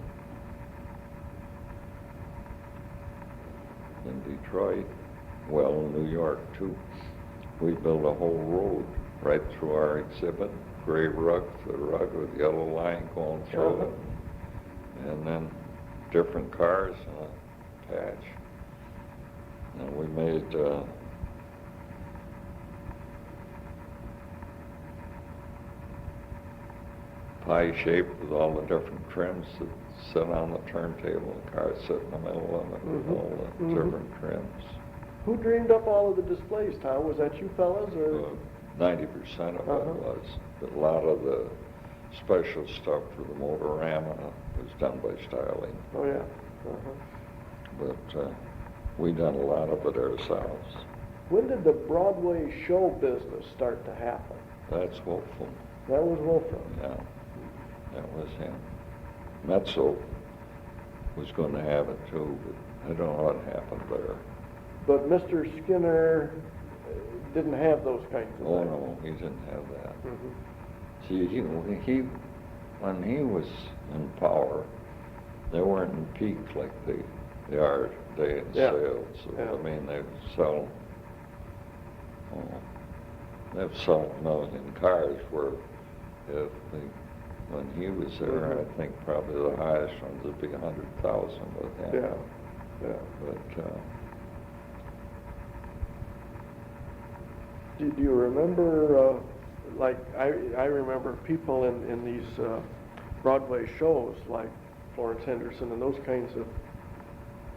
Detroit, well, in New York too. We built a whole road right through our exhibit, gray rug, the rug with yellow line going through it, and then different cars in a patch. And we made pie shape with all the different trims that sit on the turntable. The cars sit in the middle of it with all the different trims. Who dreamed up all of the displays, Tom? Was that you fellas, or? 90% of it was. But a lot of the special stuff for the Motorama was done by Styling. Oh, yeah. But we done a lot of it ourselves. When did the Broadway show business start to happen? That's Wolfram. That was Wolfram. Yeah, that was him. Metzel was going to have it too, but I don't know what happened there. But Mr. Skinner didn't have those kinds of Oh things. no, he didn't have that. See, he when he was in power, they weren't in peak like they are today in sales. So, I mean, they've sold 1 million cars. Where when he was there, I think probably the highest ones would be 100,000 with him. Yeah. But Do you remember, like, I remember people in these Broadway shows, like Florence Henderson and those kinds of,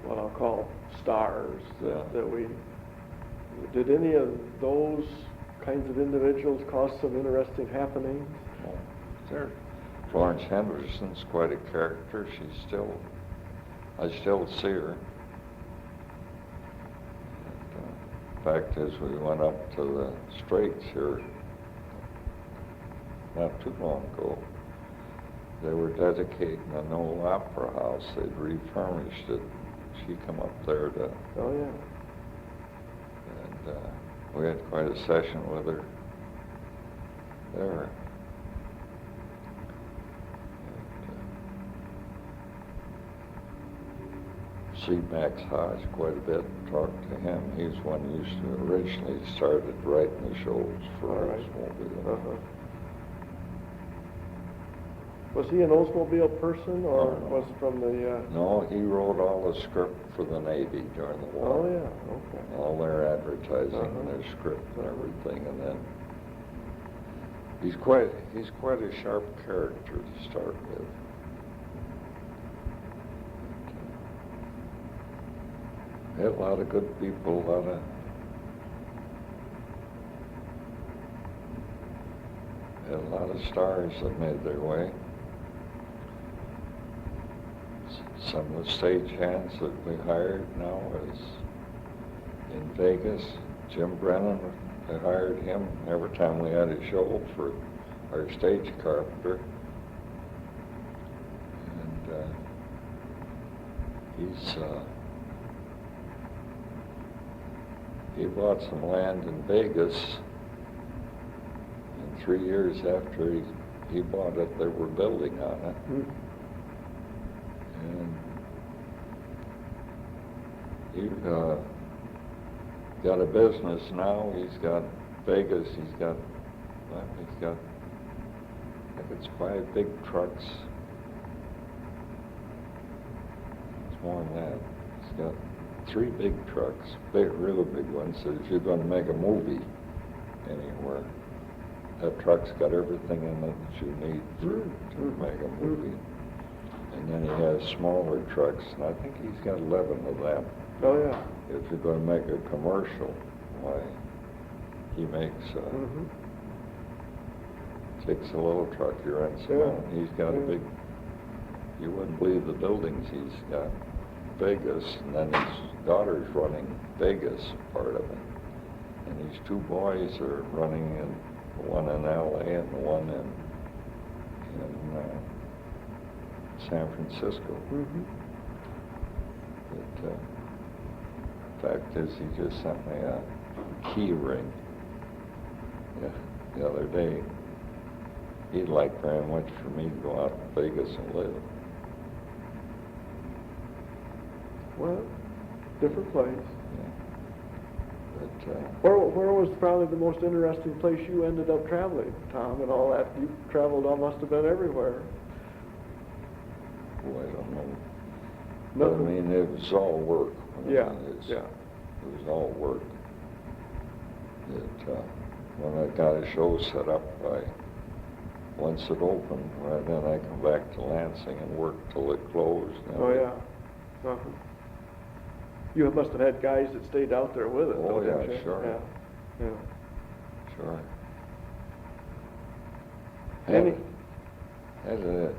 what I'll call stars that we, did any of those kinds of individuals cause some interesting happenings? Sure. Florence Henderson's quite a character. I still see her. Fact is, we went up to the Straits here not too long ago. They were dedicating an old opera house. They'd refurnished it. She come up there to... Oh, yeah. And we had quite a session with her there. See Max Hodge quite a bit, talked to him. He's one who used to originally started writing the shows for Oldsmobile. Was he an Oldsmobile person, or was it from the... No, he wrote all the script for the Navy during the war. Oh, yeah, okay. All their advertising and their script and everything, and then he's quite a sharp character to start with. We had a lot of good people, a lot of stars that made their way. Some of the stage hands that we hired now is in Vegas. Jim Brennan, they hired him every time we had a show for our stage carpenter. And he bought some land in Vegas, and 3 years after he bought it, they were building on it. And he got a business now. He's got Vegas. He's got I think it's 5 big trucks. It's more than that. He's got 3 big trucks, really big ones. So if you're going to make a movie anywhere, that truck's got everything in it that you need to make a movie. And then he has smaller trucks, and I think he's got 11 of them. Oh, yeah. If you're going to make a commercial, why, he makes, takes a little truck, he rents them out. He's got a big, you wouldn't believe the buildings he's got. Vegas, and then his daughter's running Vegas part of it. And his 2 boys are running one in LA and one in San Francisco. But fact is, he just sent me a key ring the other day. He'd like very much for me to go out to Vegas and live. Well, different place. But, Where was probably the most interesting place you ended up traveling, Tom, and all that? You traveled, must have been everywhere. I don't know. No. But, I mean, it was all work. Yeah, It was all work. When I got a show set up, once it opened, then I come back to Lansing and worked till it closed. Oh, yeah. Uh-huh. You must have had guys that stayed out there with it. Oh, didn't yeah, you? sure. Yeah. Sure. Any? Had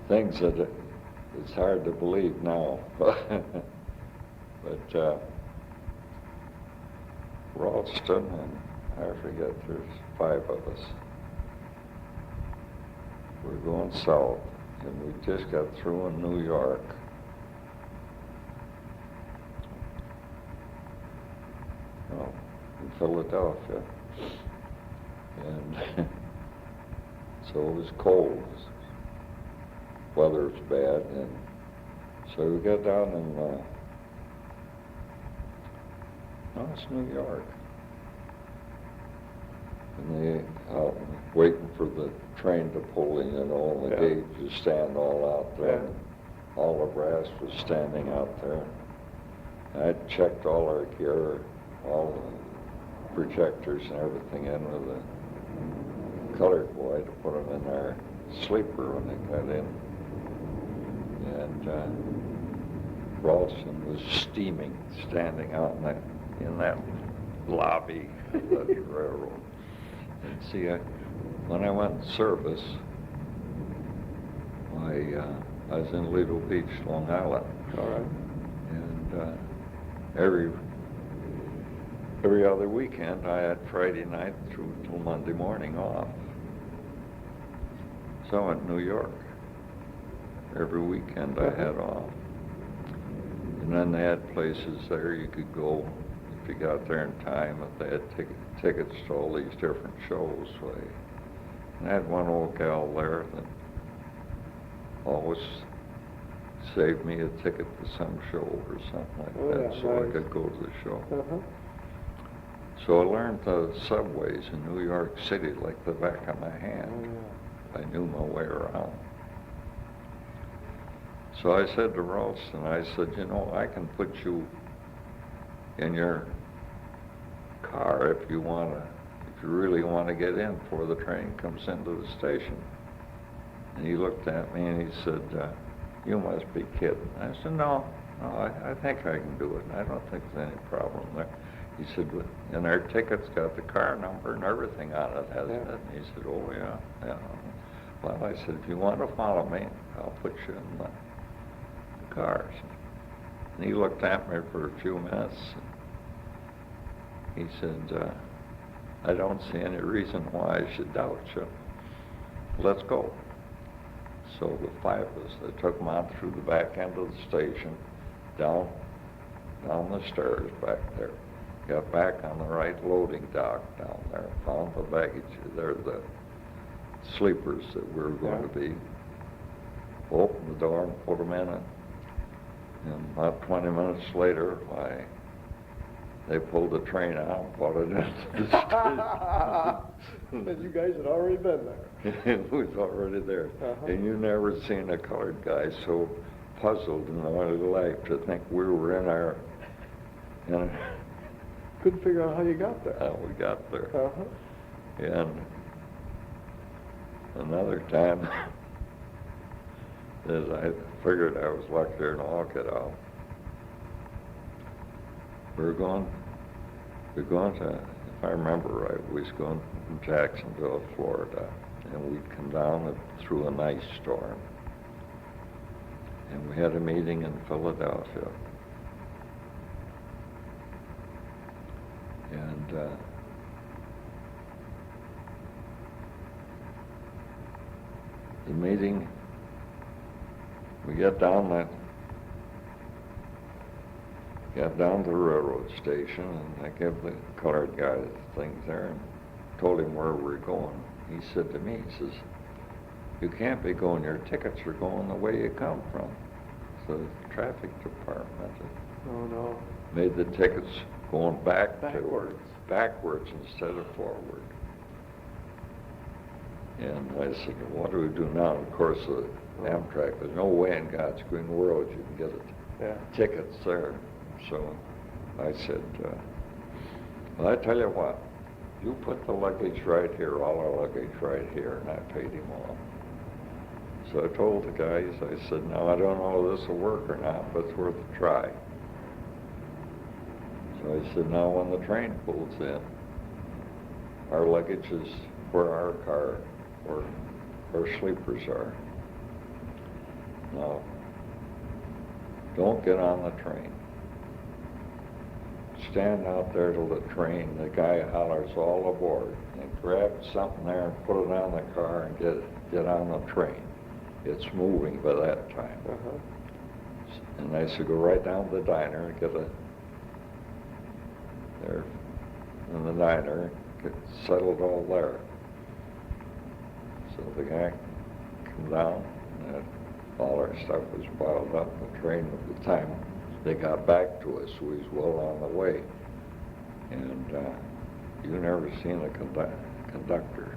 things that it's hard to believe now. But Ralston, and I forget, there's 5 of us. We're going south, and we just got through in New York. No, in Philadelphia. And so it was cold. Weather was bad, and so we got down in, it's New York. And they out waiting for the train to pull in, and the gauges stand all out there. Yeah. All the brass was standing out there. And I checked all our gear, all the projectors and everything in with a colored boy to put them in their sleeper when they got in. And Ralston was steaming, standing out in that lobby of the railroad. And see, when I went in service, I was in Lido Beach, Long Island. All right. And every other weekend, I had Friday night through till Monday morning off. So I went to New York. Every weekend I had off. And then they had places there you could go if you got there in time, if they had tickets to all these different shows. And I had one old gal there that always saved me a ticket to some show or something like that, so nice. I could go to the show. Uh-huh. So I learned the subways in New York City like the back of my hand. I knew my way around. So I said to Ralston, I said, I can put you in your car if you really want to get in before the train comes into the station. And he looked at me and he said, you must be kidding. I said, no, I think I can do it. I don't think there's any problem there. He said, and our ticket's got the car number and everything on it, hasn't it? And he said, oh, yeah. Well, I said, if you want to follow me, I'll put you in the cars. And he looked at me for a few minutes. He said, I don't see any reason why I should doubt you. Let's go. So the 5 of us, they took them out through the back end of the station, down the stairs back there. Got back on the right loading dock down there, found the baggage. They're the sleepers that we were going to be. Opened the door and put them in it. And about 20 minutes later, they pulled the train out and brought it into the station. And you guys had already been there. It was already there. Uh-huh. And you never seen a colored guy so puzzled in all his life to think we were in our... Couldn't figure out how you got there. How we got there. Uh-huh. And another time, as I figured I was luckier than all get out, we're going to, if I remember right, we was going from Jacksonville, Florida, and we'd come down through an ice storm. And we had a meeting in Philadelphia. And the meeting, we got down to the railroad station, and I gave the colored guy the things there and told him where we were going. He said to me, he says, you can't be going, your tickets are going the way you come from. So the traffic department. Oh, no. made the tickets going Backwards. backwards instead of forward. And I said, what do we do now? Of course, the Amtrak, there's no way in God's green world you can get tickets there. So I said, well, I tell you what, you put the luggage right here, all our luggage right here, and I paid him off. So I told the guys, I said, now I don't know if this will work or not, but it's worth a try. So I said, now when the train pulls in, our luggage is where our car, where our sleepers are. Now, don't get on the train. Stand out there till the train, the guy hollers all aboard, and grab something there and put it on the car and get on the train. It's moving by that time. And I said, go right down to the diner and get there in the diner, get settled all there. So the guy came down, and all our stuff was piled up in the train at the time. They got back to us, so we was well on the way. And you never seen a conductor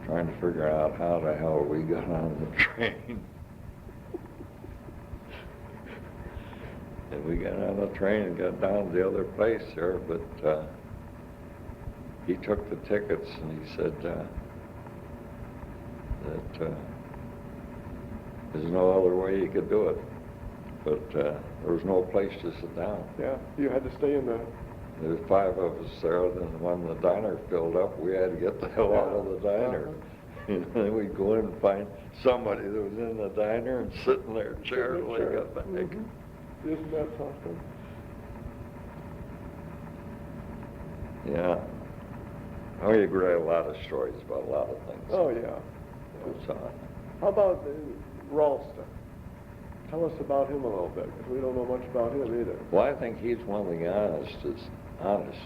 trying to figure out how the hell we got on the train. And we got on the train and got down to the other place there, but he took the tickets and he said that there's no other way you could do it. But there was no place to sit down. Yeah, you had to stay in the... There was 5 of us there, then when the diner filled up, we had to get the hell out of the diner. And then we'd go in and find somebody that was in the diner and sit in their chair till they got back. Isn't that something? Yeah. Oh, you read a lot of stories about a lot of things. Oh, yeah. How about Ralston? Tell us about him a little bit, because we don't know much about him either. Well, I think he's one of the honest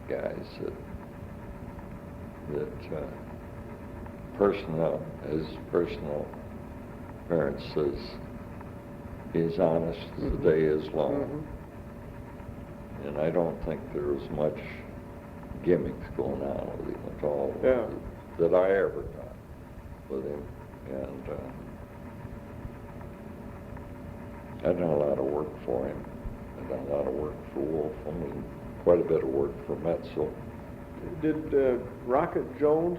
guys that his personal appearance says he's honest as the day is long. And I don't think there was much gimmicks going on with him at all that I ever got with him. And I've done a lot of work for him. I've done a lot of work for Wolf. I mean, quite a bit of work for Metzel. Did Rocket Jones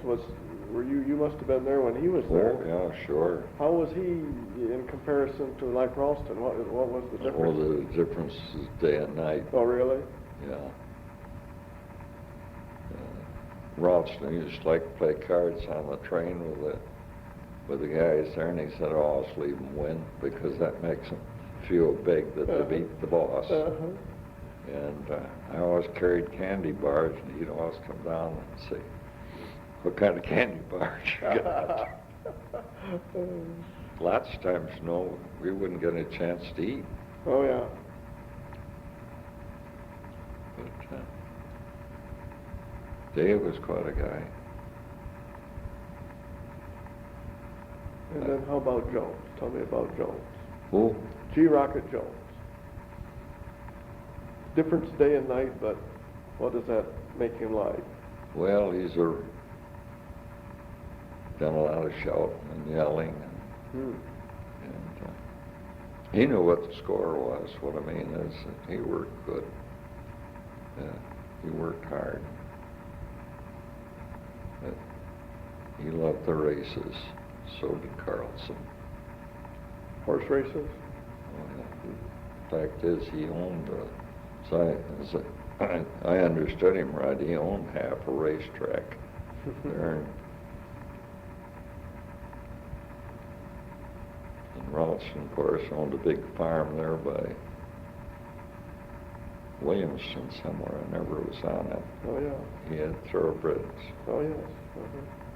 you must have been there when he was there? Oh, yeah, sure. How was he in comparison to like Ralston? What was the difference? Well, the difference is day and night. Oh, really? Yeah. Ralston used to like to play cards on the train with the guys there, and he said, oh, I'll just leave them win, because that makes them feel big that they beat the boss. And I always carried candy bars, and he'd always come down and say, what kind of candy bars you got? Lots of times, no, we wouldn't get a chance to eat. Oh, yeah. But Dave was quite a guy. And then how about Jones? Tell me about Jones. Who? G. Rocket Jones. Difference day and night, but what does that make him like? Well, he's done a lot of shouting and yelling, and he knew what the score was. What I mean is that he worked good. He worked hard. But he loved the races. So did Carlson. Horse races? Oh, yeah. The fact is, he owned I understood him right. He owned half a racetrack there. And Ralston, of course, owned a big farm there by Williamston somewhere. I never was on it. Oh, yeah. He had thoroughbreds. Oh, yes.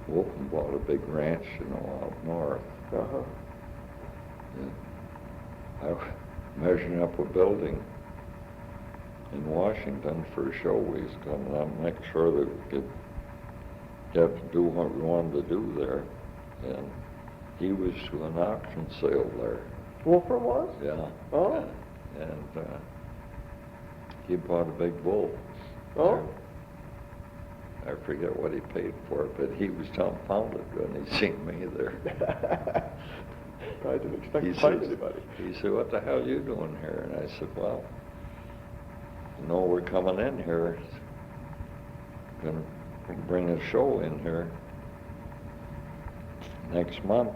Wolfen bought a big ranch, out north. And I was measuring up a building in Washington for a show we was coming on, make sure that we could get to do what we wanted to do there. And he was to an auction sale there. Wolfram was? Yeah. Oh. And he bought a big bull. Oh? I forget what he paid for it, but he was dumbfounded when he seen me there. I didn't expect He to find says- anybody. He said, "What the hell are you doing here?" And I said, "Well, you know, we're coming in here. Gonna bring a show in here next month.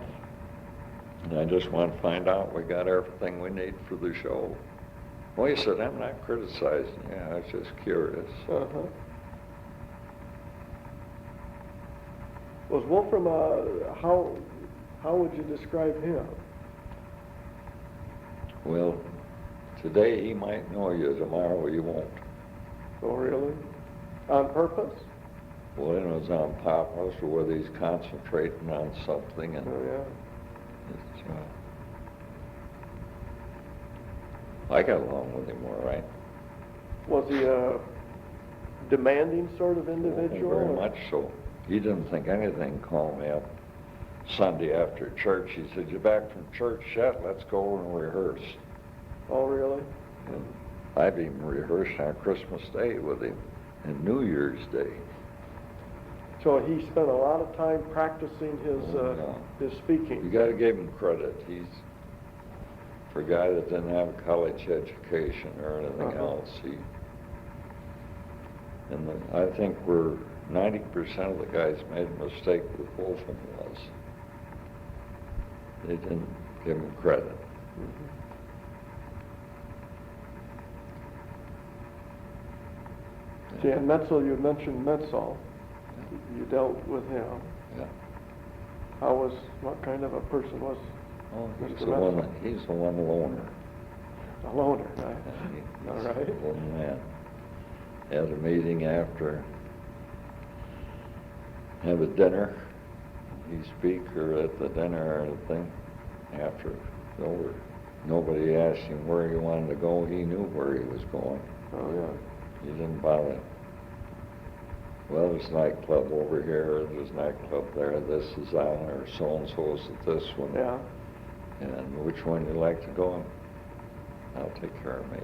And I just want to find out we got everything we need for the show." Well, he said, "I'm not criticizing you. I was just curious." Uh-huh. Was Wolfram, how would you describe him? Well, today he might know you, tomorrow he won't. Oh, really? On purpose? Well, it was on purpose, or whether he's concentrating on something, and Oh, yeah. it's, I got along with him all right. Was he a demanding sort of individual? Very or- much so. He didn't think anything. Called me up Sunday after church. He said, "You back from church yet? Let's go and rehearse." Oh, really? And I've even rehearsed on Christmas Day with him and New Year's Day. So he spent a lot of time practicing his You speaking. got to give him credit. He's, for a guy that didn't have a college education or anything else, I think 90% of the guys made a mistake with Wolfram was they didn't give him credit. See, and Metzel, you mentioned Metzel. You dealt with him. Yeah. What kind of a person was Oh, Mr. he's the Metzel? one loner. A loner, right? He's All right. a little man. Had a meeting after, have a dinner. He speak or at the dinner or anything. After it's over, nobody asked him where he wanted to go. He knew where he was going. Oh, yeah. He didn't bother. Well, there's a nightclub over here, there's a nightclub there, this is on, or so-and-so's at this one. Yeah. And which one you like to go in? I'll take care of me.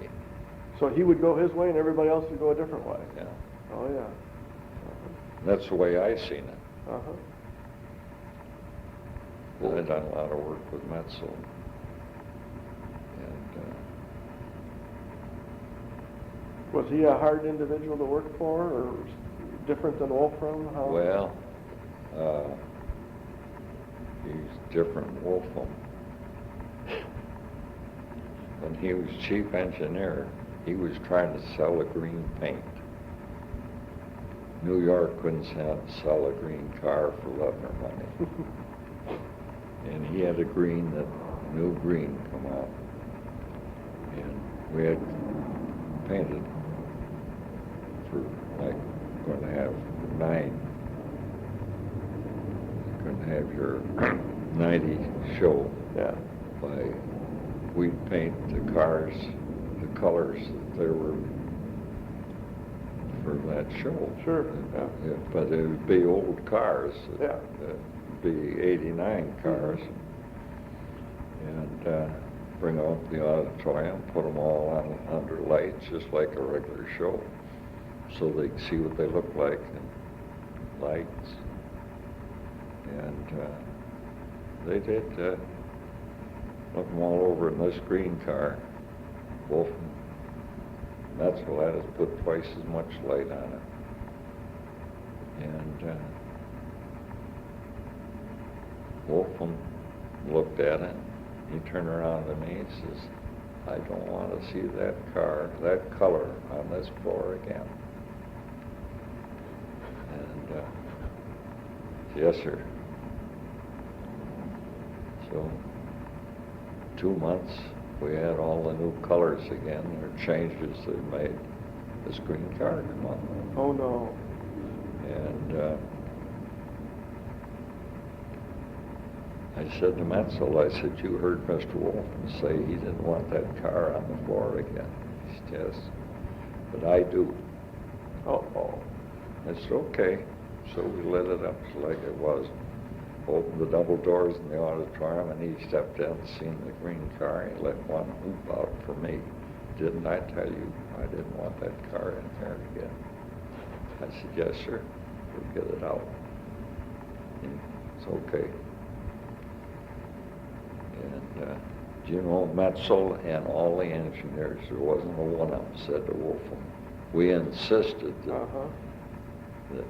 So he would go his way and everybody else would go a different way. Yeah. Oh, yeah. That's the way I seen it. Uh-huh. But I've done a lot of work with Metzel. And Was he a hard individual to work for, or different than Wolfram? How? well, he's different than Wolfram. When he was chief engineer, he was trying to sell a green paint. New York couldn't sell a green car for love or money. And he had a green, that new green come out. And we had painted for, like, going to have 9. Going to have your 90 show Yeah. by, we'd paint the cars, the colors that there were for that show. Sure, yeah. But it would be old cars. Yeah. Be 89 cars. And bring out the auditorium, put them all on under lights, just like a regular show, so they can see what they look like, and lights. And they did look them all over in this green car. Wolfram, Metzel had us put twice as much light on it. And Wolfram looked at it. He turned around to me and says, "I don't want to see that car, that color on this floor again." And yes, sir. So 2 months, we had all the new colors again, or changes they made. This green car come up. Oh, no. And I said to Metzel, I said, "You heard Mr. Wolfram say he didn't want that car on the floor again." He said, "Yes, but I do." Oh. I said, "Okay." So we lit it up like it was. Opened the double doors in the auditorium, and he stepped in, seen the green car, and he let one hoop out for me. didn't I tell you I didn't want that car in there again? I said, yes, sir. We'll get it out. It's okay. And Jim Metzel and all the engineers, there wasn't a one of them said to Wolfram. We insisted that, that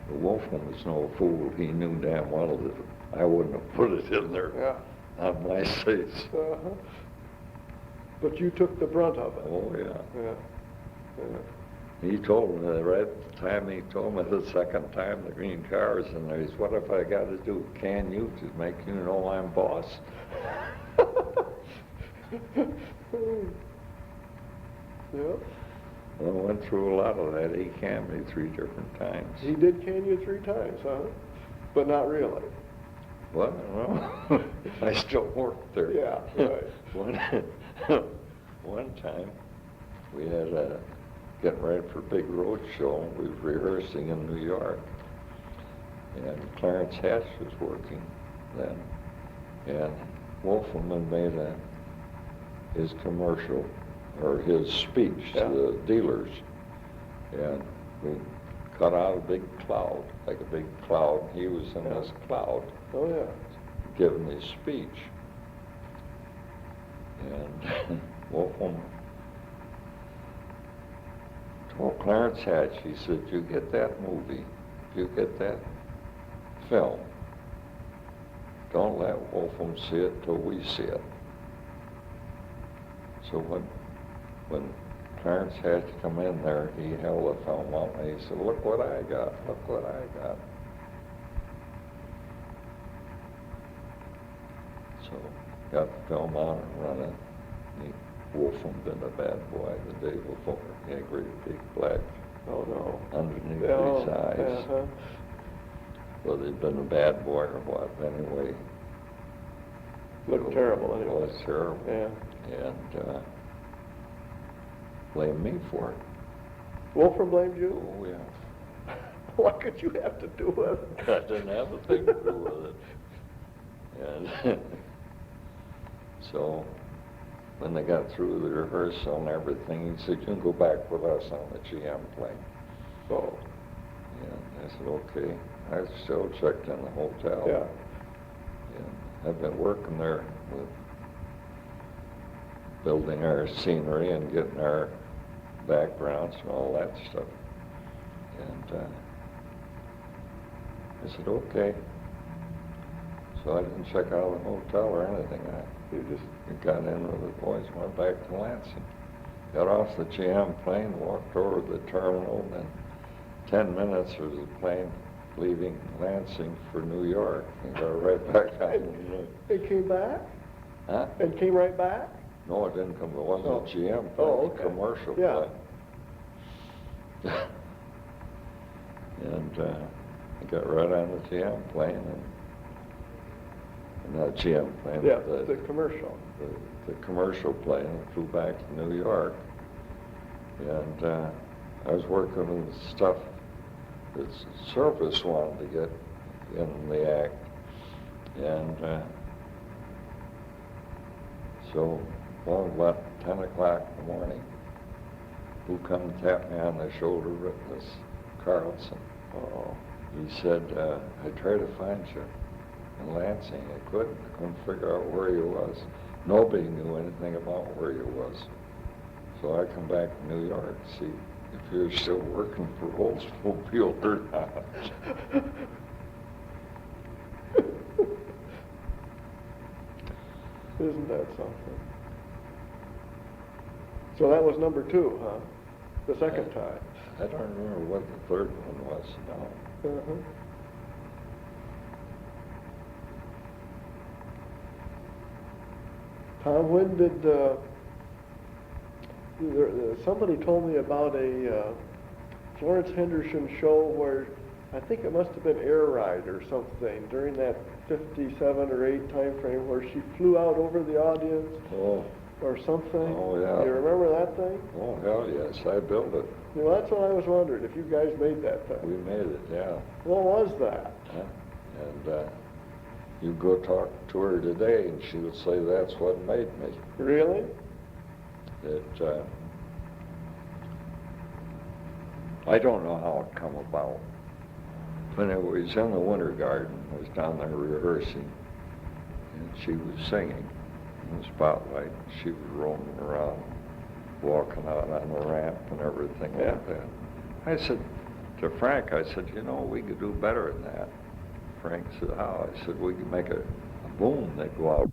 the Wolfram was no fool. He knew damn well that I wouldn't have put it in there on my face. But you took the brunt of it. Oh, yeah. Yeah. Yeah. He told me right at the time, he told me the second time the green car was in there, he said, what have I got to do? Can you to make you know I'm boss? Yep. I went through a lot of that. He canned me 3 different times. He did can you 3 times, huh? But not really. Well, no. I still worked there. Yeah, right. One time, we had getting ready for a big road show. We were rehearsing in New York. And Clarence Hatch was working then. And Wolfram had made his commercial, or his speech to the dealers. And we cut out a big cloud, like a big cloud. He was in this cloud. Oh, yeah. Giving his speech. And Wolfram told Clarence Hatch, he said, you get that movie, you get that film, don't let Wolfram see it till we see it. So when Clarence Hatch come in there, he held the film up and he said, look what I got, look what I got. So got the film on and running. Wolfram been a bad boy the day before. He had great big black underneath his eyes. Whether he'd been a bad boy or what, anyway. Looked terrible anyway. It was terrible. Yeah. And blamed me for it. Wolfram blamed you? Oh, yeah. What could you have to do with it? I didn't have a thing to do with it. And so when they got through the rehearsal and everything, he said, you can go back with us on the GM plane. Oh. And I said, okay. I still checked in the hotel. Yeah. And I've been working there with building our scenery and getting our backgrounds and all that stuff. And I said, okay. So I didn't check out of the hotel or anything. You just got in with the boys, went back to Lansing. Got off the GM plane, walked over to the terminal, and in 10 minutes there was a plane leaving Lansing for New York, and got right back on. It came back? Huh? It came right back? No, it didn't come. It wasn't a GM plane. Oh, okay. A commercial Yeah. plane. And I got right on the GM plane, and not GM plane. Yeah, but the commercial. The commercial plane, and flew back to New York. And I was working on stuff that Service wanted to get in the act. And so, well, about 10 o'clock in the morning, who come and tap me on the shoulder, This Carlson. He said, I tried to find you in Lansing. I couldn't figure out where you was. Nobody knew anything about where you was. So I come back to New York to see if you're still working for Oldsmobile or not. Isn't that something? So that was number 2, huh? The second time. I don't remember what the third one was now. Tom, when did somebody told me about a Florence Henderson show where I think it must have been Air Ride or something during that 57 or 8 time frame where she flew out over the audience or something. Oh, yeah. You remember that thing? Oh, hell yes, I built it. Well, that's what I was wondering, if you guys made that thing. We made it, yeah. What was that? And you go talk to her today and she'll say that's what made me. Really? that I don't know how it come about. When it was in the winter garden, I was down there rehearsing, and she was singing in the spotlight. She was roaming around, walking out on the ramp and everything like that. I said to Frank, I said, you know, we could do better than that. Frank said, how? I said, we could make a boom that go out.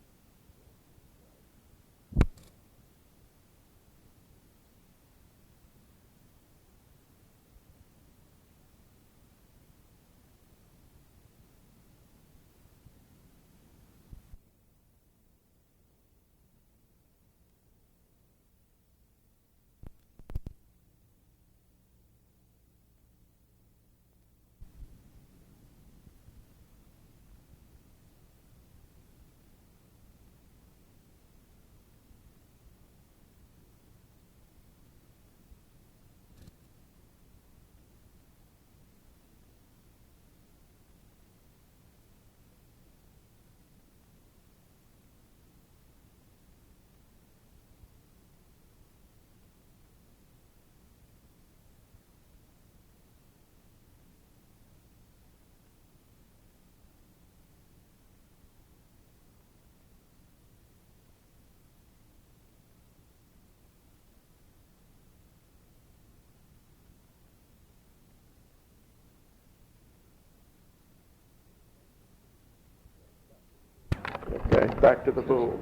Okay, back to the boom.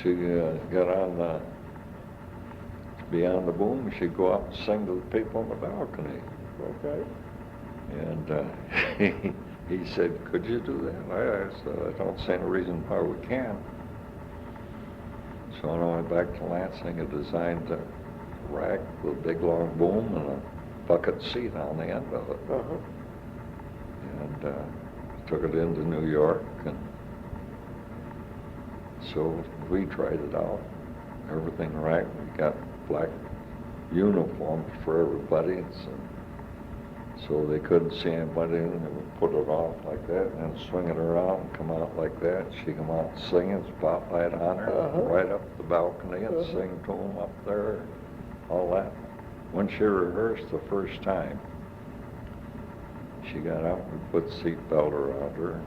She got on beyond the boom. She'd go out and sing to the people on the balcony. Okay. And he said, could you do that? I said, I don't see any reason why we can't. So when I went back to Lansing, I designed a rack with a big long boom and a bucket seat on the end of it. Uh-huh. And took it into New York, and so we tried it out. Everything right. We got black uniforms for everybody, so they couldn't see anybody, and they would put it off like that, and then swing it around and come out like that. She come out singing, spotlight on her, right up the balcony, and sing to them up there, all that. When she rehearsed the first time, she got up and put seatbelt around her,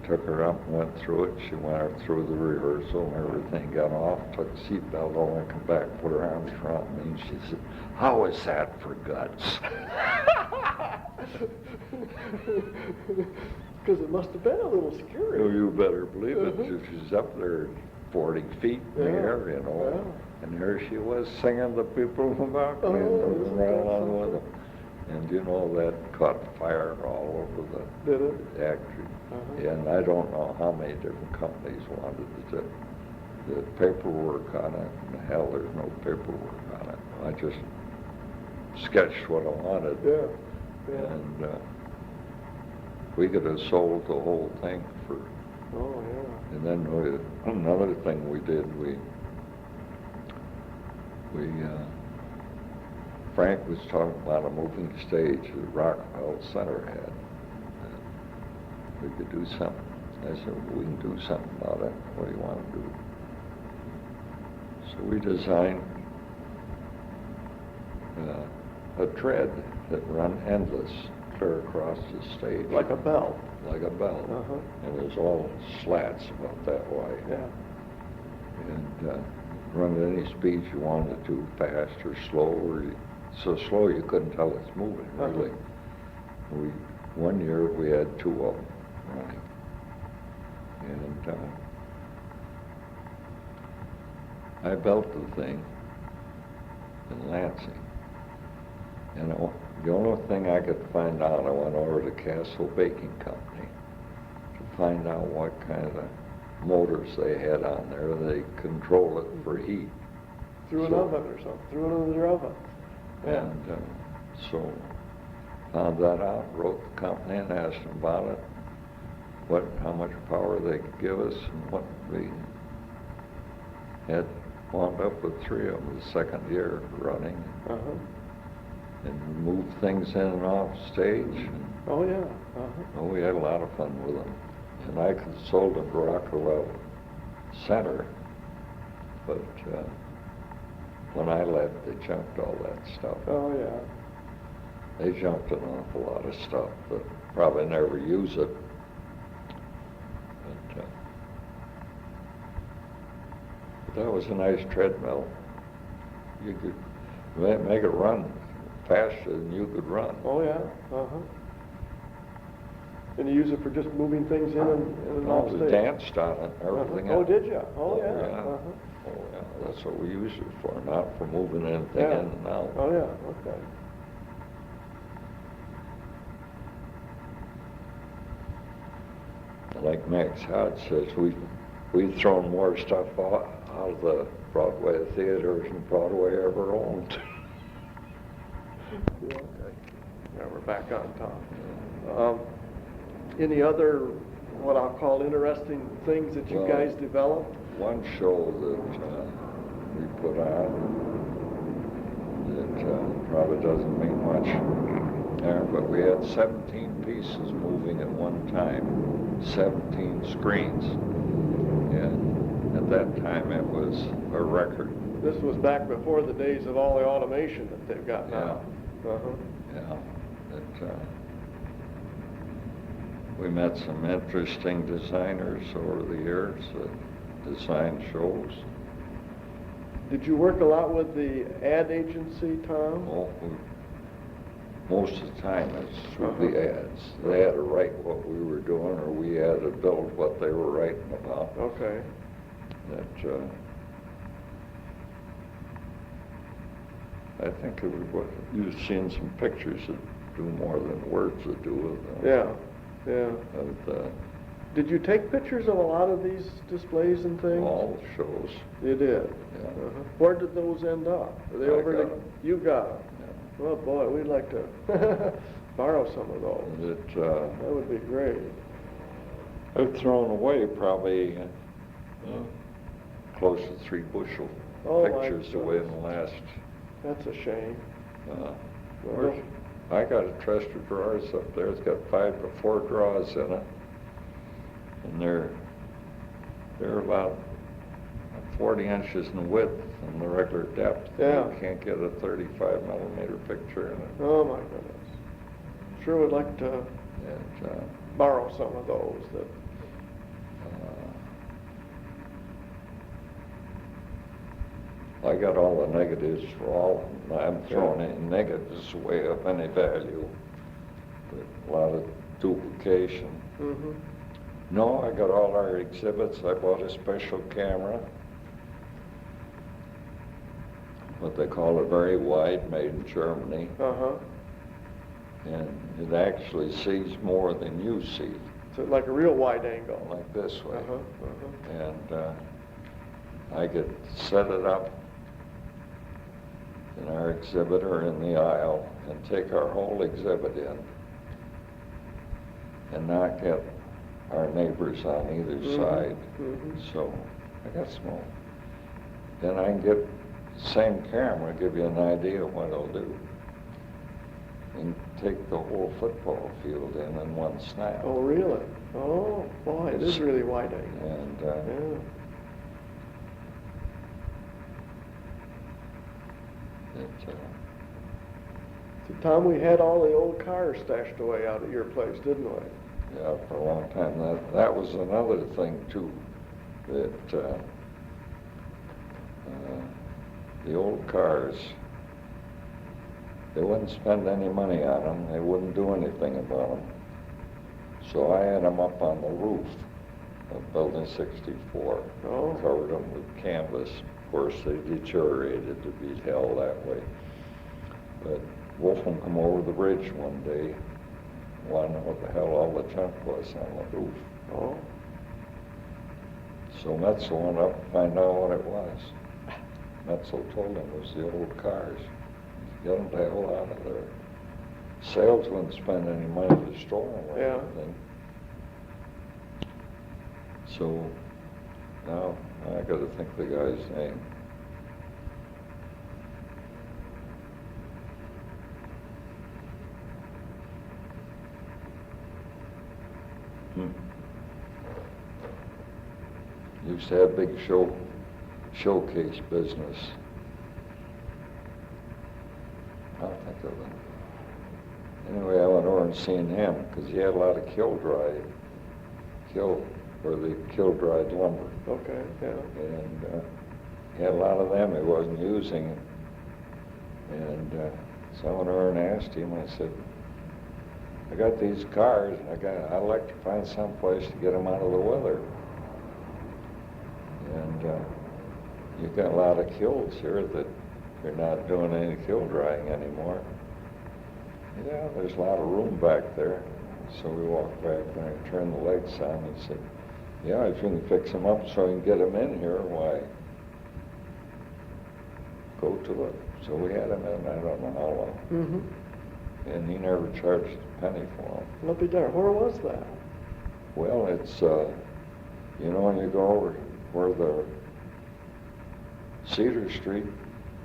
took her up and went through it. She went through the rehearsal and everything, got off, took the seatbelt on, and come back, put her arms around me, and she said, how was that for guts? Because it must have been a little scary. Oh, you better believe it. She's up there 40 feet in the air, you know. Yeah. And there she was singing to people in the balcony and right along with them. And you know, that caught fire all over the actor. And I don't know how many different companies wanted the paperwork on it. And hell, there's no paperwork on it. I just sketched what I wanted. Yeah. And we could have sold the whole thing for. Oh, yeah. And then another thing we did, Frank was talking about a moving stage that Rockefeller Center had. We could do something. I said, well, we can do something about it. What do you want to do? So we designed a tread that run endless clear across the stage. Like a bell. Like a bell. And it was all slats about that wide. Yeah. And run at any speed you wanted to, fast or slow, or so slow you couldn't tell it's moving, really. One year we had 2 of them running. And I built the thing in Lansing. And the only thing I could find out, I went over to Castle Baking Company to find out what kind of motors they had on there. They control it for heat. Through an oven or something, through another oven. Yeah. And so found that out, wrote the company and asked them about it, how much power they could give us, and what we had wound up with 3 of them the second year running. And moved things in and off stage. Oh, yeah. Oh, we had a lot of fun with them. And I sold them to Rockefeller Center, but when I left, they junked all that stuff. Oh, yeah. They junked an awful lot of stuff, but probably never use it. But that was a nice treadmill. You could make it run faster than you could run. Oh, yeah. Uh-huh. And you use it for just moving things in and off We stage? danced on it, everything Oh, else. did you? Oh, yeah. Yeah. Uh-huh. Oh, yeah, that's what we use it for, not for moving anything Yeah. in and out. Oh, yeah, okay. Like Max Hodge says, we've thrown more stuff out of the Broadway theaters than Broadway ever owned. Yeah, okay. Now we're back on top. Any other, what I'll call interesting things that you Well, guys developed? One show that we put on that probably doesn't mean much there, but we had 17 pieces moving at one time, 17 screens. And at that time it was a record. This was back before the days of all the automation that they've got now. Uh-huh. Yeah. We met some interesting designers over the years that designed shows. Did you work a lot with the ad agency, Tom? Oh, most of the time it's through the ads. They had to write what we were doing, or we had to build what they were writing about. Okay. That I think you've seen some pictures that do more than words that do with them. Yeah. Did you take pictures of a lot of these displays and things? All shows. You did? Yeah. Uh-huh. Where did those end up? Are they I over got to... 'em. You got them? Yeah. Well, boy, we'd like to borrow some of those. That would be great. I've thrown away probably close to 3 bushel Oh, my pictures away in goodness. the last. That's a shame. Where's- I got a chest of drawers up there. It's got 5 to 4 drawers in it, and they're about 40 inches in width and the regular depth. Yeah. You can't get a 35 millimeter picture in it. Oh, my goodness. Sure would like to And, borrow some of those. That. I got all the negatives for all of them. I'm throwing any negatives away of any value. But a lot of duplication. Mm-hmm. No, I got all our exhibits. I bought a special camera. What they call a very wide, made in Germany. Uh-huh. And it actually sees more than you see. So like a real wide angle. Like this way. Uh-huh. Uh-huh. And I could set it up in our exhibit or in the aisle and take our whole exhibit in and not get our neighbors on either side. Mm-hmm. So I got small. Then I can get the same camera, give you an idea of what it'll do. And take the whole football field in one snap. Oh, really? Oh, boy, it is really wide angle. And Yeah. So, Tom, we had all the old cars stashed away out at your place, didn't we? yeah, for a long time. That was another thing too, that the old cars, they wouldn't spend any money on them. They wouldn't do anything about them. So I had them up on the roof of Building 64. Oh. Covered them with canvas. Of course, they deteriorated to be held that way. But Wolfman come over the bridge one day, wanted to know what the hell all the junk was on the roof. Oh. So Metzel went up to find out what it was. Metzel told him it was the old cars. Get them the hell out of there. Sales wouldn't spend any money to store them or Yeah. anything. So now I got to think the guy's name. Used to have big showcase business. enjoying seeing him because he had a lot of kiln-dried lumber. Okay, yeah. And he had a lot of them. He wasn't using it. And so I went over and asked him. I said, I got these cars. I'd like to find some place to get them out of the weather. And you've got a lot of kilns here that you're not doing any kiln drying anymore. Yeah, there's a lot of room back there. So we walked back and I turned the lights on. He said, yeah, if you can fix them up so you can get them in here, why, go to it. So we had them in, I don't know how long. Mm-hmm. And he never charged a penny for them. I'll be darned. Where was that? Well, it's, you know, when you go over where the Cedar Street,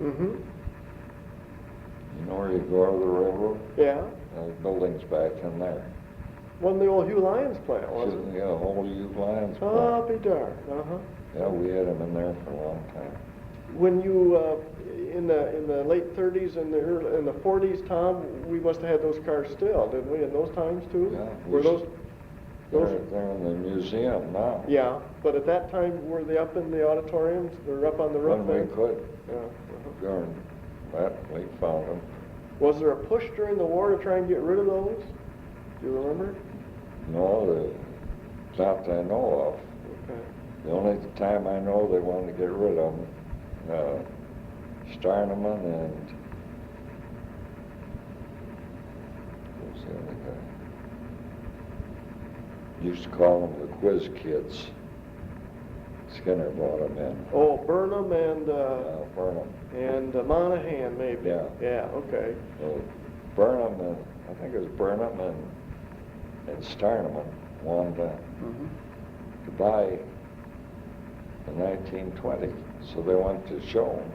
Mm-hmm. you know where you go over the railroad? Yeah. The building's back in there. Wasn't the old Hugh Lyons plant, was it? Yeah, whole Hugh Lyons plant. I'll be darned. Uh-huh. Yeah, we had them in there for a long time. When you, in the late 30s and in the 40s, Tom, we must have had those cars still, didn't we, in those times too? Yeah. Were those? They're in the museum now. Yeah, but at that time, were they up in the auditoriums? Or up on the roof When there? we could. Yeah. Uh-huh. During that, we found them. Was there a push during the war to try and get rid of those? Do you remember? No, not that I know of. Okay. The only time I know they wanted to get rid of them, Steineman and what was the other guy? Used to call them the Quiz Kids. Skinner brought them in. Oh, Burnham and Burnham. Monahan, maybe. Yeah. Yeah. Okay. Well, Burnham and I think it was Burnham and Steineman wanted to buy in 1920, so they went to Schoen,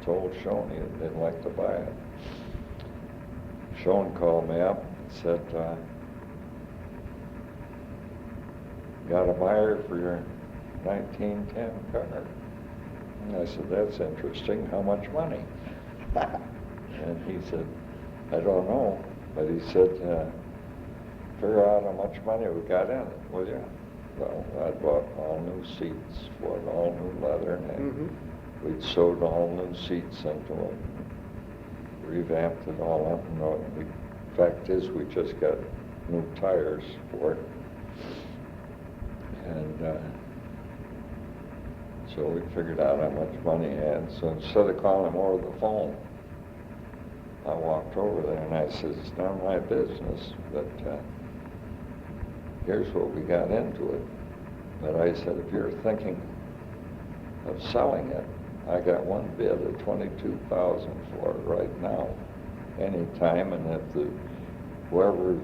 told Schoen he didn't like to buy it. Schoen called me up and said, got a buyer for your 1910 car. And I said, that's interesting. How much money? And he said, I don't know. But he said, figure out how much money we got in it, will you? Well, I bought all new seats for it, all new leather, and we'd sewed all new seats into it, revamped it all up. And the fact is, we just got new tires for it. And so we figured out how much money he had. So instead of calling him over the phone, I walked over there and I said, it's none of my business, but here's what we got into it. But I said, if you're thinking of selling it, I got one bid of $22,000 for it right now, anytime, and if whoever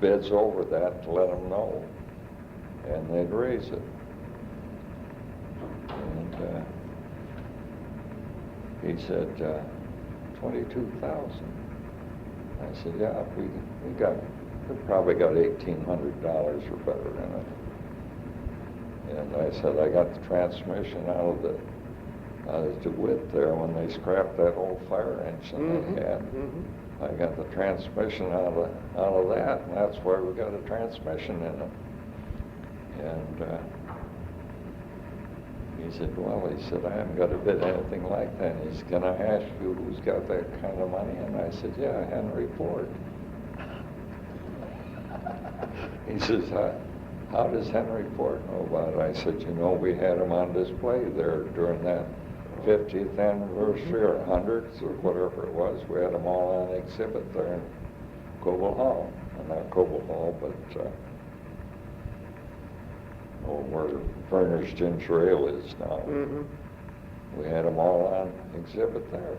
bids over that, to let them know, and they'd raise it. And he said, 22,000. I said, yeah, we probably got $1,800 or better in it. And I said, I got the transmission out of the DeWitt there when they scrapped that old fire engine they had. I got the transmission out of that, and that's why we got a transmission in it. And he said, well, he said, I haven't got to bid anything like that. He said, can I ask you who's got that kind of money? And I said, yeah, Henry Ford. He says, how does Henry Ford know about it? I said, you know, we had him on display there during that 50th anniversary or 100th or whatever it was. We had them all on exhibit there in Coble Hall. Not Coble Hall, but where Verner's Ginger Ale is now. We had them all on exhibit there.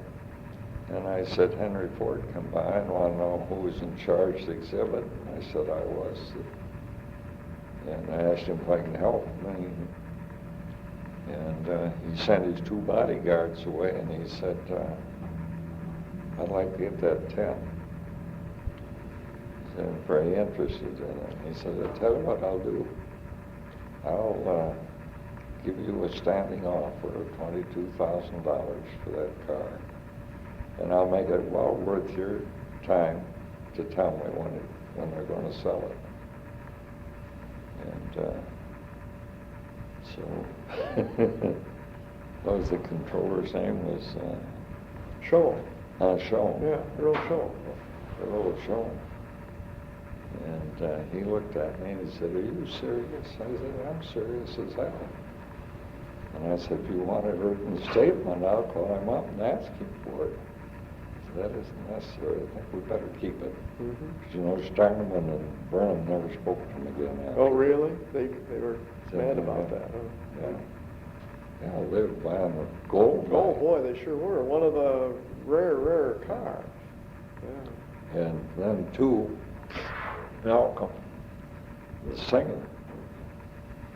And I said, Henry Ford come by and want to know who was in charge of the exhibit. And I said, I was. And I asked him if I can help him. And he sent his 2 bodyguards away, and he said, I'd like to get that 10. He said, I'm very interested in it. He said, I'll tell you what I'll do. I'll give you a standing offer of $22,000 for that car. And I'll make it well worth your time to tell me when they're going to sell it. And so, what was the controller's name? Was Show. Show. Yeah, Earl Show. Earl Show. And he looked at me and he said, "Are you serious?" I said, "I'm serious as hell." And I said, "If you want a written statement, I'll call him up and ask him for it." He said, "That isn't necessary. I think we better keep it." Mm-hmm. 'Cause, you know, Steinman and Burnham never spoke to him again after. Oh, really? They were So, mad about that, huh? Yeah. Yeah, they were buying the gold. Oh, boy, they sure were. One of the rare cars. Yeah. And then too, Malcolm, the singer,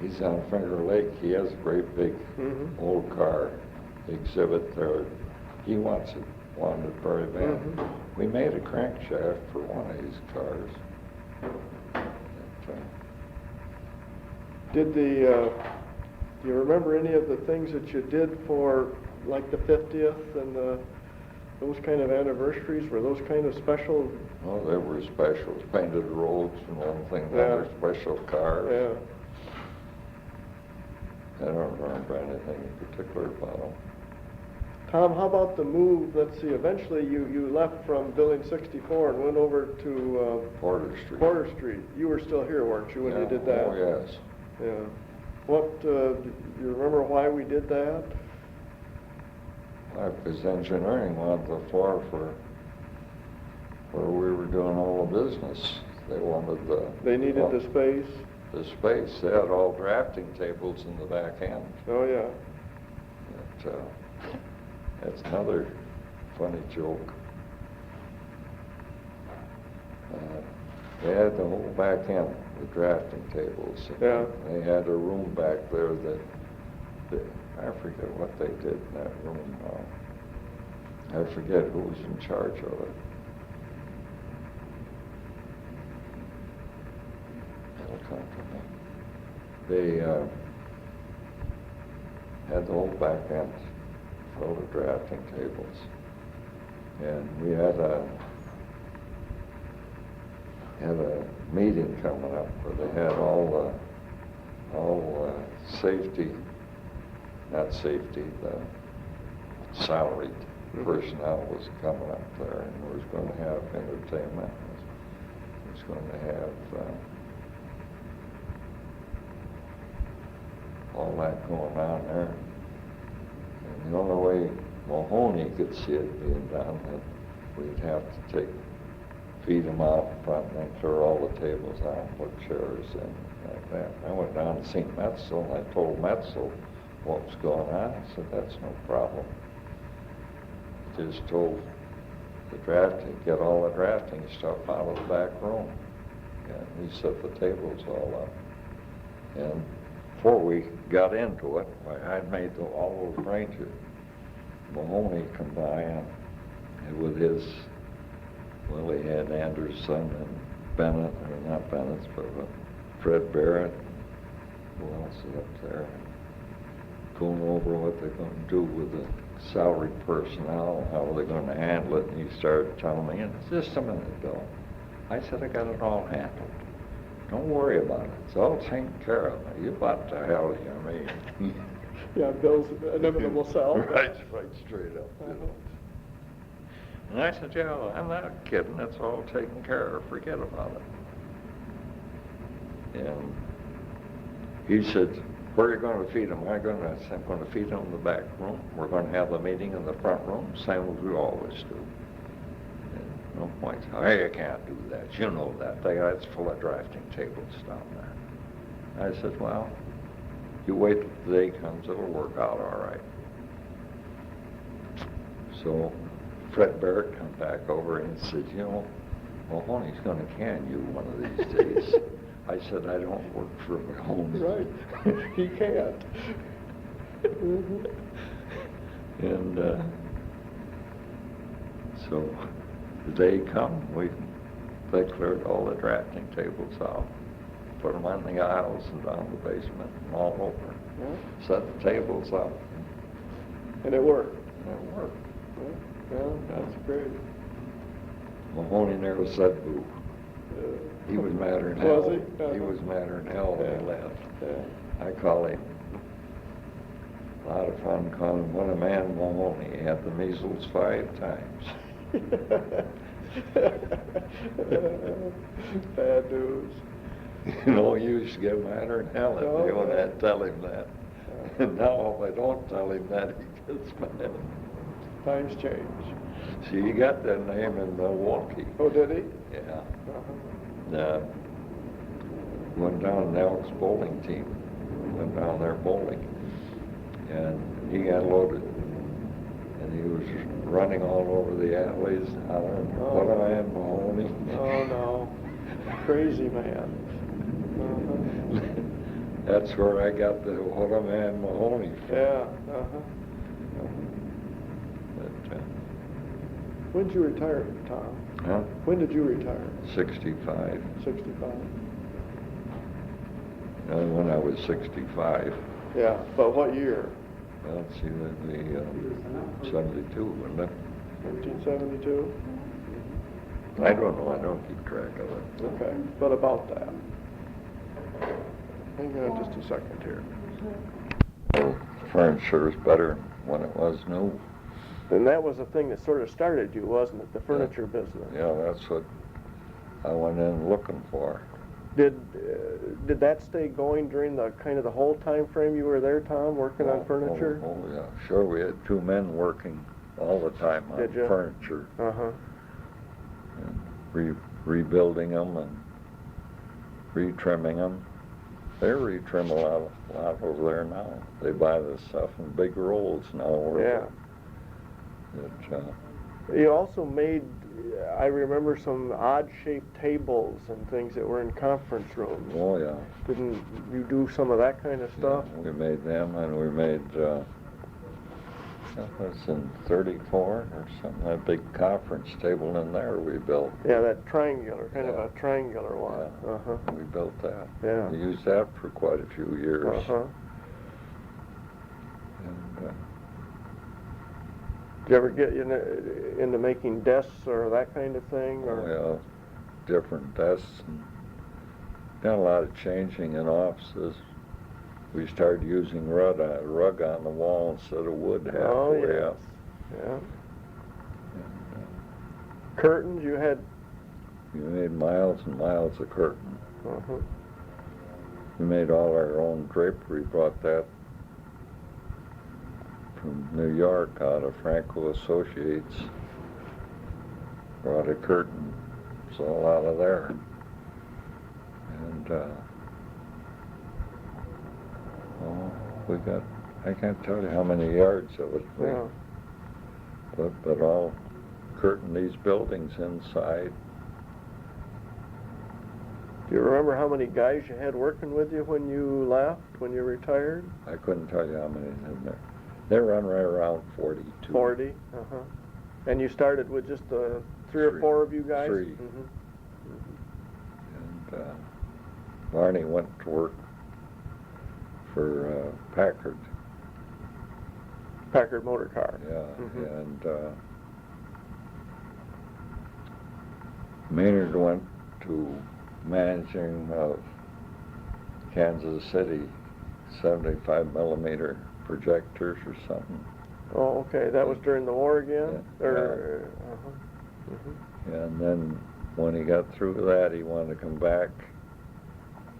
he's on Finger Lake. He has a great big Mm-hmm. old car exhibit there. He wanted it very bad. Mhm. We made a crankshaft for one of these cars. Did do you remember any of the things that you did for, like, the 50th and those kind of anniversaries? Were those kind of special? Oh, there were specials, painted roads and one thing. Yeah. There were special cars. Yeah. I don't remember anything in particular about them. Tom, how about the move? Let's see, eventually you left from Building 64 and went over to Porter Street. Porter Street. You were still here, weren't you, when you did that? Oh, yes. Yeah. What, do you remember why we did that? Because engineering wanted the floor for where we were doing all the business. They wanted the... They needed the space? The space. They had all drafting tables in the back end. Oh, yeah. That's another funny joke. They had the whole back end, the drafting tables. Yeah. They had a room back there that I forget what they did in that room. I forget who was in charge of it. It'll come to me. They had the whole back end full of drafting tables. And we had a meeting coming up where they had all safety, not safety, the salaried personnel was coming up there, and we was going to have entertainment. We was going to have all that going on there. And the only way Mahoney could see it being done, that we'd have to feed them out in front and then clear all the tables out and put chairs in like that. I went down to see Metzel, and I told Metzel what was going on. I said, "That's no problem." Just told the drafting, get all the drafting stuff out of the back room. And we set the tables all up. And before we got into it, I'd made all those arrangements. Mahoney come by and with his, well, he had Anderson and Bennett, or not Bennett, but Fred Barrett. Who else is up there? Going over what they're going to do with the salaried personnel, how they're going to handle it, and he started telling me, and just a minute, Bill. I said, "I got it all handled. Don't worry about it. It's all taken care of. You what the hell you mean?" Yeah, Bill's inimitable self. Right straight up. You know. And I said, "Yeah, I'm not kidding. It's all taken care of. Forget about it." And he said, "Where are you going to feed them?" I'm going to feed them in the back room. We're going to have the meeting in the front room, same as we always do. And no point. "Hey, you can't do that. You know that. It's full of drafting tables down there." I said, "Well, you wait till the day comes. It'll work out all right." So Fred Barrett come back over and said, "You know, Mahoney's going to can you one of these days." I said, "I don't work for Mahoney." Right. He can't. Mm-hmm. And so the day come, they cleared all the drafting tables out, put them on the aisles and down the basement and all over. Yeah. Set the tables up. And it worked. And it worked. Yeah, that's great. Mahoney never said boo. He was madder than hell. Was he? He was madder than hell when he left. Yeah. I call him, a lot of fun calling him, what a man Mahoney. He had the measles 5 times. Bad news. You know, you used to get madder than hell if you when I tell him that. And now if I don't tell him that, he gets mad. Times change. See, he got that name in Milwaukee. Oh, did he? Yeah. Uh-huh. Went down to the Elks bowling team. Went down there bowling. And he got loaded. And he was running all over the alleys, hollering, what a man, Mahoney. Oh, no. Crazy man. Uh-huh. That's where I got the what a man Mahoney from. Yeah. Uh-huh. But, When did you retire, Tom? huh? When did you retire? 65. 65. When I was 65. Yeah, but what year? Well, let's see, that'd be 72, wouldn't it? 1972? I don't know. I don't keep track of it. Okay, but about that. Hang on just a second here. Well, furniture is better when it was new. And that was the thing that sort of started you, wasn't it? The furniture business. Yeah, that's what I went in looking for. Did that stay going during the kind of the whole time frame you were there, Tom, working on furniture? Oh, yeah, sure. We had 2 men working all the time on Did you? furniture. Uh-huh. And rebuilding them and retrimming them. They retrim a lot over there now. They buy this stuff in big rolls now. Yeah. You also made, I remember, some odd-shaped tables and things that were in conference rooms. Oh, yeah. Didn't you do some of that kind of stuff? Yeah, we made them, and we made, that was in 34 or something, that big conference table in there we built. Yeah, that triangular, kind of Yeah. a triangular one. Yeah. Uh-huh. We built that. Yeah. We used that for quite a few years. Uh-huh. And, Did you ever get into making desks or that kind of thing? Or? well, different desks. And got a lot of changing in offices. We started using rug on the wall instead of wood halfway Oh, yes. up. Yeah. And, Curtains, you had? we made miles and miles of curtain. Uh-huh. We made all our own drapery. Brought that from New York out of Franco Associates. Brought a curtain. It's all out of there. And we got, I can't tell you how many yards of it. Yeah. But all curtain these buildings inside. Do you remember how many guys you had working with you when you left, when you retired? I couldn't tell you how many in there. They run right around 42. 40? Uh-huh. And you started with just 3 or 4 of you guys? 3. Mm-hmm. And Barney went to work for Packard. Packard Motor Car. Yeah, Mhm. and Maynard went to managing of Kansas City 75 millimeter projectors or something. Oh, okay. That was during the war again? Yeah. Or, uh-huh. Mm-hmm. And then when he got through that, he wanted to come back,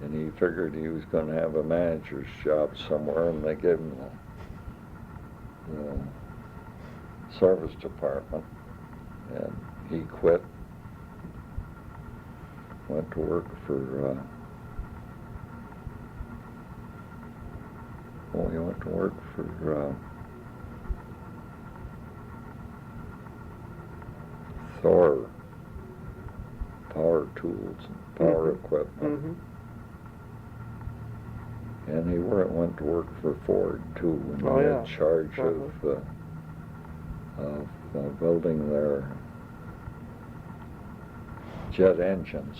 and he figured he was going to have a manager's job somewhere, and they gave him the service department, and he quit, went to work for, he went to work for Thor Power Tools and Power Equipment. Mm-hmm. And he went to work for Ford too, and Oh, he yeah. had charge of building their jet engines.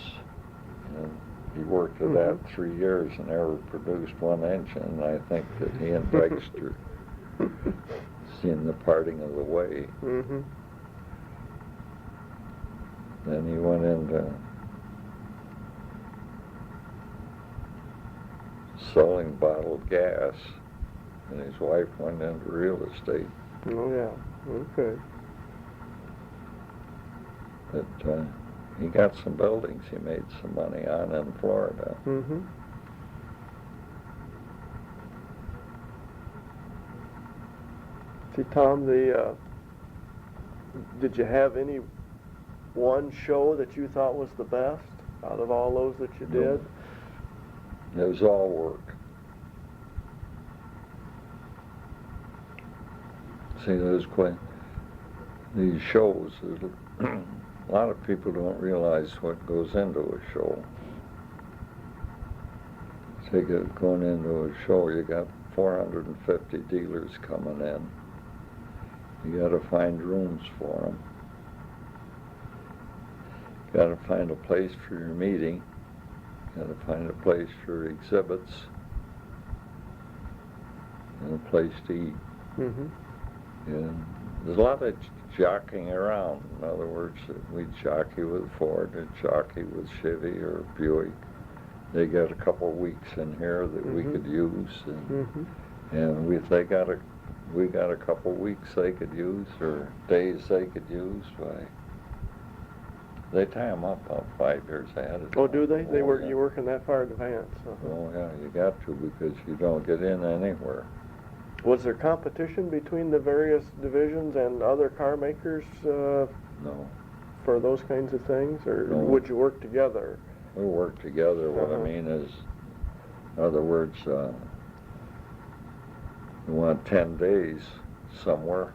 And he worked at that 3 years and never produced one engine. And I think that he and Dexter seen the parting of the way. Mm-hmm. Then he went into selling bottled gas, and his wife went into real estate. Oh, yeah. Okay. But he got some buildings he made some money on in Florida. Mm-hmm. See, Tom, did you have any one show that you thought was the best out of all those that you did? It was all work. See, these shows, a lot of people don't realize what goes into a show. Going into a show, you got 450 dealers coming in. You got to find rooms for them. You got to find a place for your meeting. You got to find a place for exhibits and a place to eat. Mm-hmm. And there's a lot of jockeying around. In other words, we jockey with Ford and jockey with Chevy or Buick. They got a couple of weeks in here that we could use, and we got a couple of weeks they could use or days they could use. They tie them up about 5 years ahead of time. Oh, do they? Yeah. You working that far in advance? Oh yeah, you got to, because you don't get in anywhere. Was there competition between the various divisions and other car makers No. for those kinds of things, or No. would you work together? We work together. What I mean is, in other words, you want 10 days somewhere.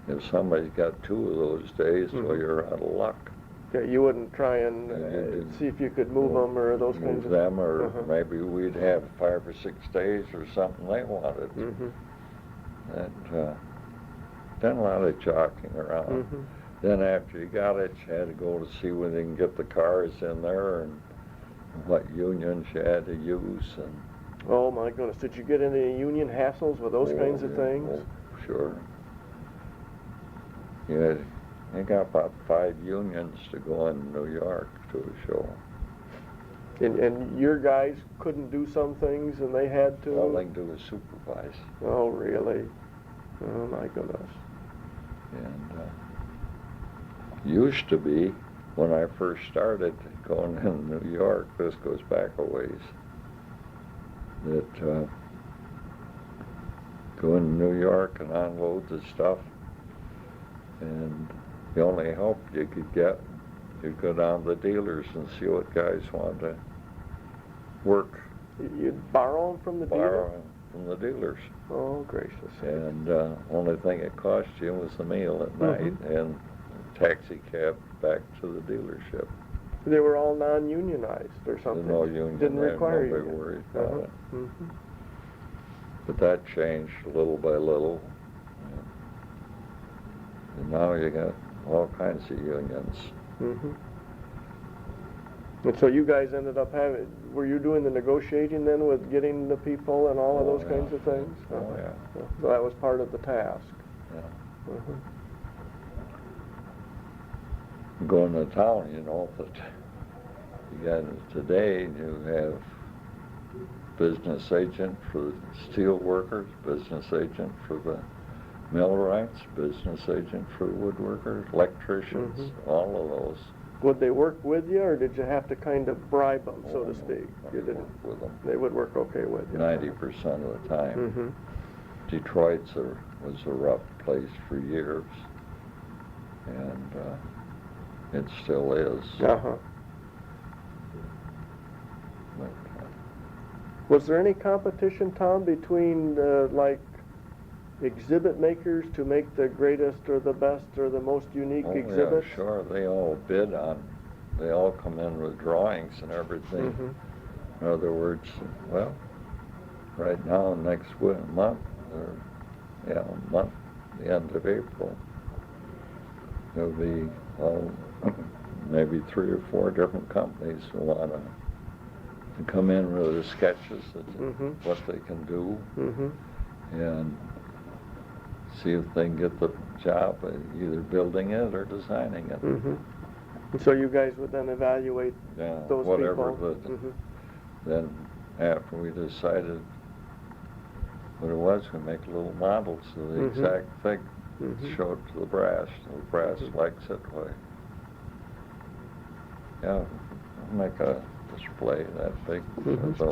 If somebody's got 2 of those days, well, you're out of luck. Okay, you wouldn't try and see if you could move them or those kinds Move of them, or maybe we'd have 5 or 6 days or something they wanted. And then a lot of jockeying around. Then after you got it, you had to go to see where they can get the cars in there and what unions you had to use. And oh my goodness, did you get any union hassles with those kinds of things? Oh, sure. Yeah, they got about 5 unions to go in New York to a show. And your guys couldn't do some things and they had to? All they can do is supervise. Oh, really? Oh my goodness. And used to be, when I first started going in New York, this goes back a ways, that go in New York and unload the stuff, and the only help you could get, you'd go down to the dealers and see what guys wanted to work. You'd borrow them from the dealer? Borrow them from the dealers. Oh, gracious. And only thing it cost you was the meal at night and taxi cab back to the dealership. They were all non-unionized or something? No union. Didn't require nobody you. worried about it. But that changed little by little. And now you got all kinds of unions. And so you guys ended up were you doing the negotiating then with getting the people and all of those kinds of things? Oh, yeah. So that was part of the task. Yeah. Going to town, you know, that you got today, you have business agent for the steel workers, business agent for the millwrights, business agent for the woodworkers, electricians, all of those. Would they work with you, or did you have to kind of bribe them, so to speak? You did with them. They would work okay with you. 90% of the time. Detroit was a rough place for years, and it still is. But, was there any competition, Tom, between like exhibit makers to make the greatest or the best or the most unique exhibits? Yeah, sure. They all bid on. They all come in with drawings and everything. In other words, well, right now, next month, the end of April, there'll be maybe 3 or 4 different companies who want to come in with their sketches of what they can do, and see if they can get the job of either building it or designing it. And so you guys would then evaluate those whatever people? then after we decided what it was, we make little models of the exact thing, show it to the brass. The brass likes it. Yeah, make a display that big.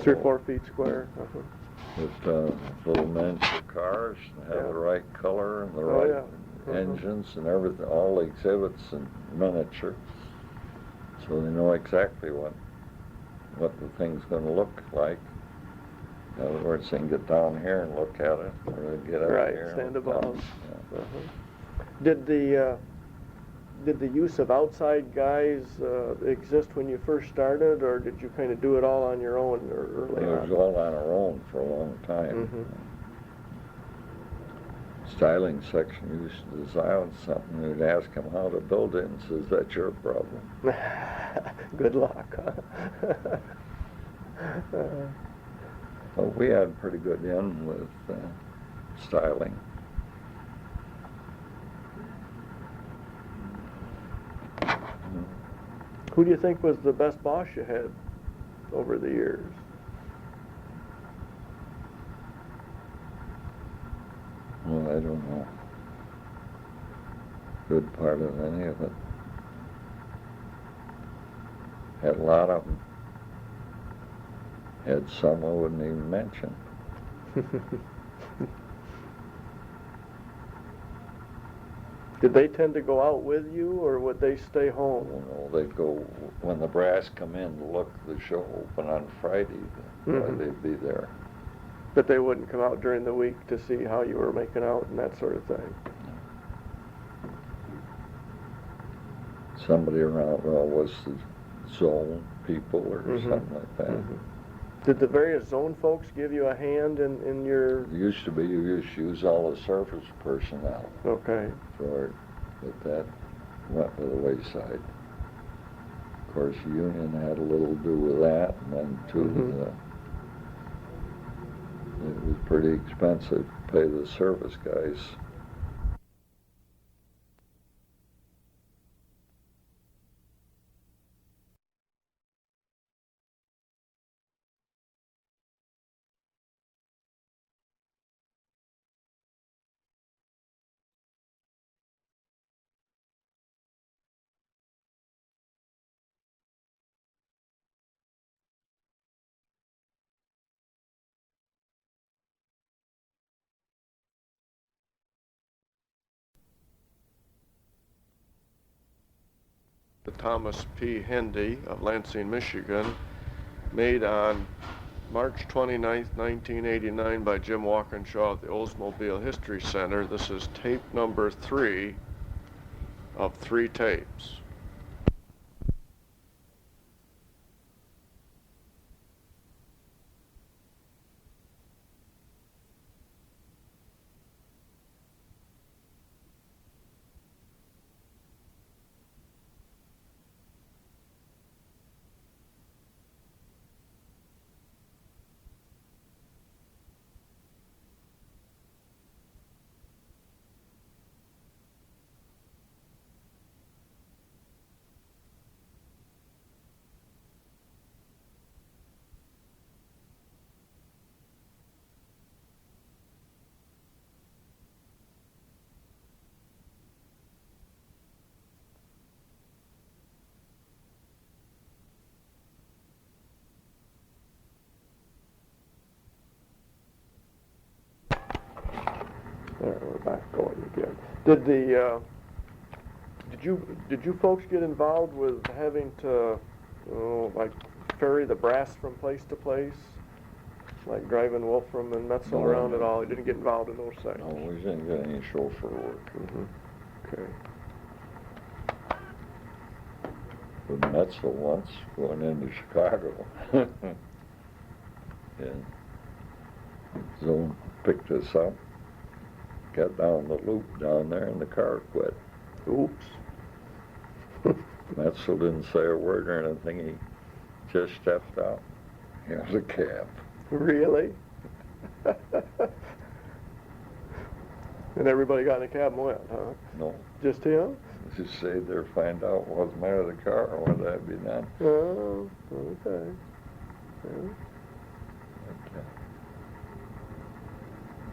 3 or 4 feet square. With little miniature cars and have the right color and the right engines and everything, all the exhibits and miniature, so they know exactly what the thing's going to look like. In other words, they can get down here and look at it, or they get up here. Right, stand above. Yeah. Did the use of outside guys exist when you first started, or did you kind of do it all on your own early on? It was all on our own for a long time. Styling section used to design something, we'd ask him how to build it, and says, "That's your problem." Good luck, huh? Well, we had pretty good in with styling. Who do you think was the best boss you had over the years? Well, I don't know. Good part of any of it. Had a lot of them. Had some I wouldn't even mention. Did they tend to go out with you, or would they stay home? You know, they'd go, when the brass come in to look the show open on Friday, they'd be there. But they wouldn't come out during the week to see how you were making out and that sort of thing? Somebody around was the zone people or something like that. Did the various zone folks give you a hand in your... It used to be you used to use all the surface personnel. Okay. For it, but that went to the wayside. Of course, the union had a little to do with that, and then too, it was pretty expensive to pay the service guys. The Thomas P. Hendy of Lansing, Michigan, made on March 29th, 1989 by Jim Walkinshaw of the Oldsmobile History Center. This is tape number 3 of 3 tapes. There, we're back going again. Did you folks get involved with having to, like, ferry the brass from place to place, like driving Wolfram and Metzel around at all? You didn't get involved in those things? No, we didn't get any chauffeur work. Okay. With Metzel once going into Chicago, and Zone picked us up. Got down the loop down there and the car quit. Oops. Metzel didn't say a word or anything. He just stepped out. Here's a cab. Really? And everybody got in the cab and went, huh? No. Just him? Just stayed there, find out what was the matter with the car or whether that be done. Oh, okay. Yeah.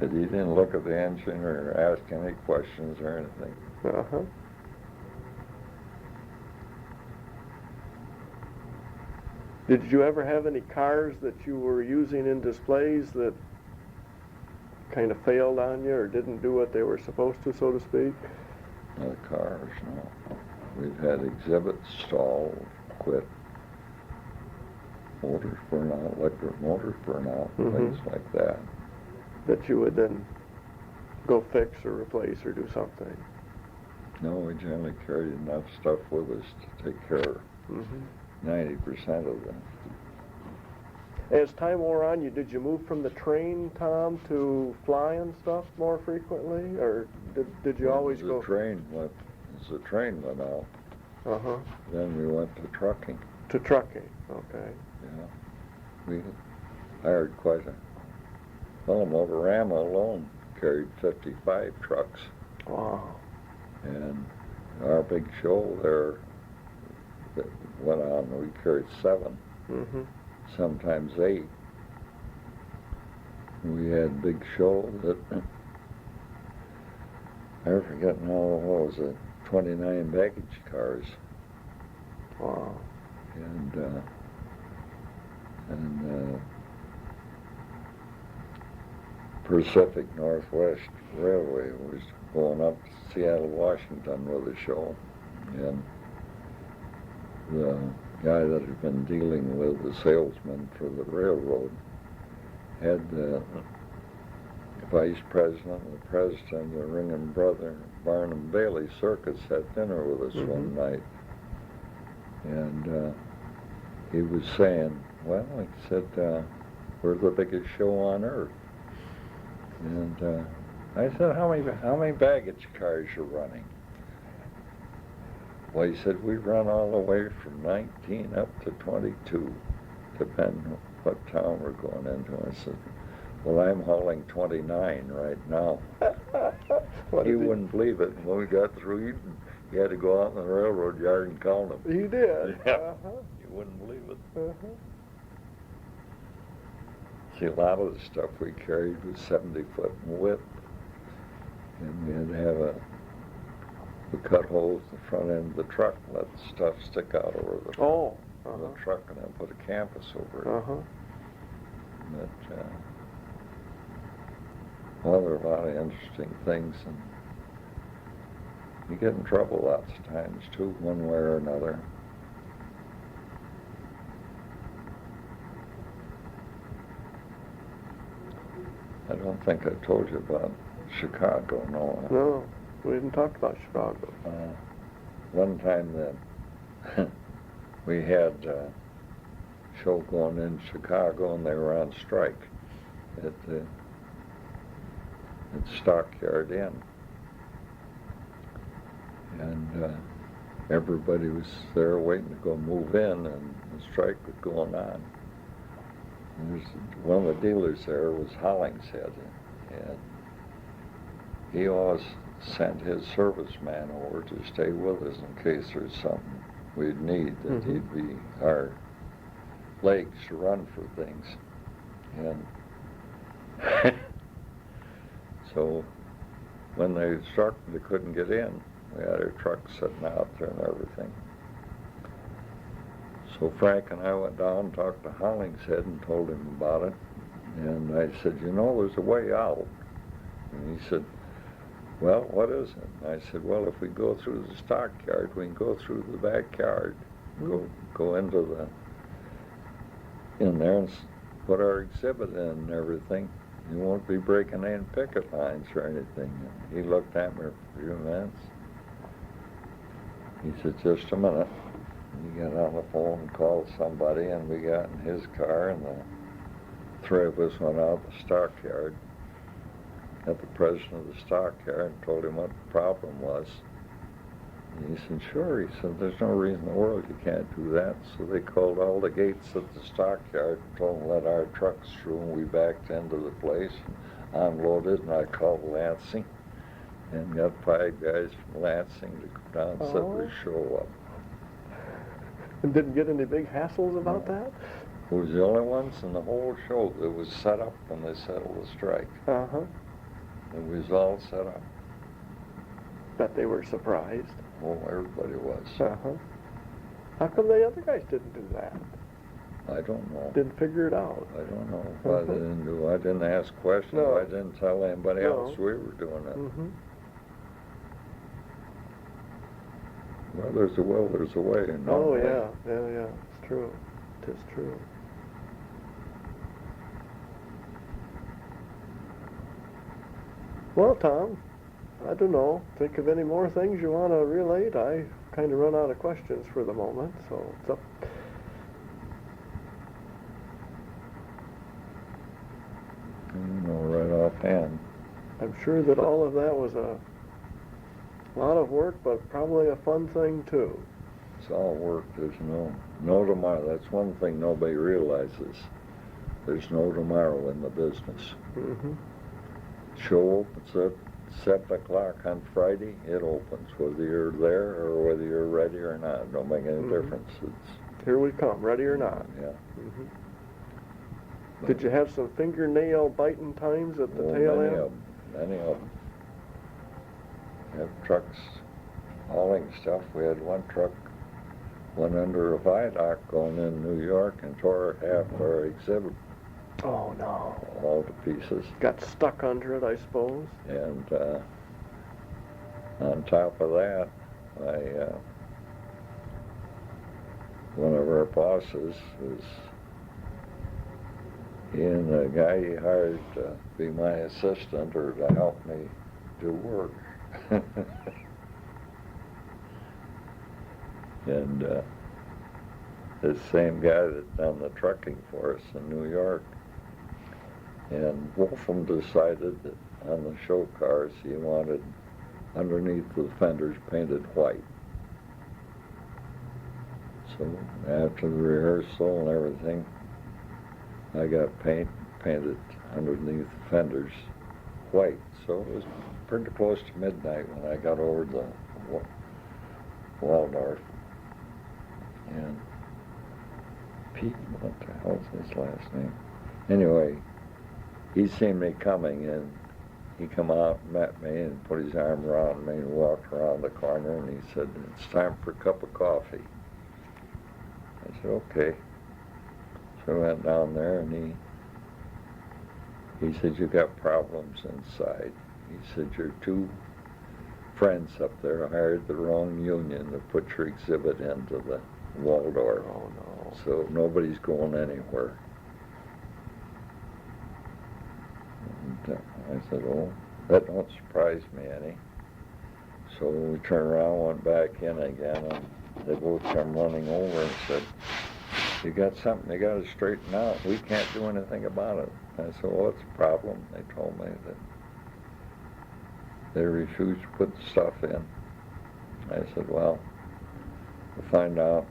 But he didn't look at the engine or ask any questions or anything. Uh-huh. Did you ever have any cars that you were using in displays that kind of failed on you or didn't do what they were supposed to, so to speak? No cars, no. We've had exhibits stalled, quit. Motors burn out, electric motors burn out, things like that. That you would then go fix or replace or do something? No, we generally carried enough stuff with us to take care of 90% of them. As time wore on, did you move from the train, Tom, to flying stuff more frequently, or did you always go? As the train went out, Uh-huh. then we went to trucking. To trucking, okay. Yeah, we hired quite a well. Motorama alone carried 55 trucks. Wow. And our big show there that went on, we carried 7, sometimes 8. We had big show that, I forget now, what was it, 29 baggage cars. Wow. And Pacific Northwest Railway was going up to Seattle, Washington with a show, and the guy that had been dealing with the salesman for the railroad had the vice president and the president of the Ring Brother Barnum Bailey Circus had dinner with us one night, and he was saying, well, he said, we're the biggest show on earth. And I said, how many baggage cars are running? Well, he said, we run all the way from 19 up to 22, depending on what town we're going into. I said, well, I'm hauling 29 right now. He wouldn't believe it. When we got through, you had to go out in the railroad yard and count them. You did? Yeah. You wouldn't believe it. See, a lot of the stuff we carried was 70 foot in width, and we had to have we cut holes in the front end of the truck and let the stuff stick out over the the truck, and then put a canvas over it. But, well, there are a lot of interesting things, and you get in trouble lots of times, too, one way or another. I don't think I told you about Chicago, no. No, we didn't talk about Chicago. One time then, we had a show going in Chicago, and they were on strike at the Stockyard Inn. And everybody was there waiting to go move in, and the strike was going on. And one of the dealers there was Hollingshead, and he always sent his serviceman over to stay with us in case there's something we'd need, that he'd be our legs to run for things. And so when they struck, they couldn't get in. We had our truck sitting out there and everything. So Frank and I went down and talked to Hollingshead and told him about it. And I said, you know, there's a way out. And he said, well, what is it? And I said, well, if we go through the stockyard, we can go through the backyard, go into in there and put our exhibit in and everything. You won't be breaking any picket lines or anything. And he looked at me for a few minutes. He said, just a minute. He got on the phone and called somebody, and we got in his car, and the 3 of us went out the stockyard, met the president of the stockyard, and told him what the problem was. And he said, sure. He said, there's no reason in the world you can't do that. So they called all the gates at the stockyard and told them to let our trucks through, and we backed into the place and unloaded, and I called Lansing and got 5 guys from Lansing to come down and set the show up. And didn't get any big hassles about that? It was the only ones in the whole show that was set up when they settled the strike. It was all set up. Bet they were surprised. Oh, everybody was. Uh-huh. How come the other guys didn't do that? I don't know. Didn't figure it out? I don't know what I didn't do. I didn't ask questions. No. I didn't tell anybody No. else we were doing it. Mm-hmm. Well, there's a will, there's a way. And Oh, not yeah. Yeah. It's true. It is true. Well, Tom, I don't know. Think of any more things you want to relate? I kind of run out of questions for the moment, so it's up. You know, right offhand. I'm sure that all of that was a lot of work, but probably a fun thing too. It's all work. There's no tomorrow. That's one thing nobody realizes. There's no tomorrow in the business. Mm-hmm. Show opens at 7 o'clock on Friday. It opens, whether you're there or whether you're ready or not. Don't make any Mhm. difference. It's Here we come, ready or not. yeah. Mm-hmm. Did you have some fingernail biting times at the tail many end? of them. Many of them. Have trucks hauling stuff. We had one truck went under a viaduct going in New York and tore half our exhibit Oh no. all to pieces. Got stuck under it, I suppose. And on top of that, one of our bosses was he and the guy he hired to be my assistant or to help me do work. And this same guy that done the trucking for us in New York. And Wolfram decided that on the show cars he wanted underneath the fenders painted white. So after the rehearsal and everything, I got painted underneath the fenders white. So it was pretty close to midnight when I got over to Waldorf. And Pete, what the hell's his last name? Anyway, he seen me coming and he come out and met me and put his arm around me and walked around the corner and he said, "It's time for a cup of coffee." I said, "Okay." So I went down there and he said, "You got problems inside." He said, "Your two friends up there hired the wrong union to put your exhibit into the Waldorf. Oh no. So nobody's going anywhere." And I said, "Oh, that don't surprise me any." So we turned around, went back in again, and they both come running over and said, "You got something you got to straighten out. We can't do anything about it." I said, "Well, what's the problem?" They told me that they refused to put the stuff in. I said, "Well, we'll find out."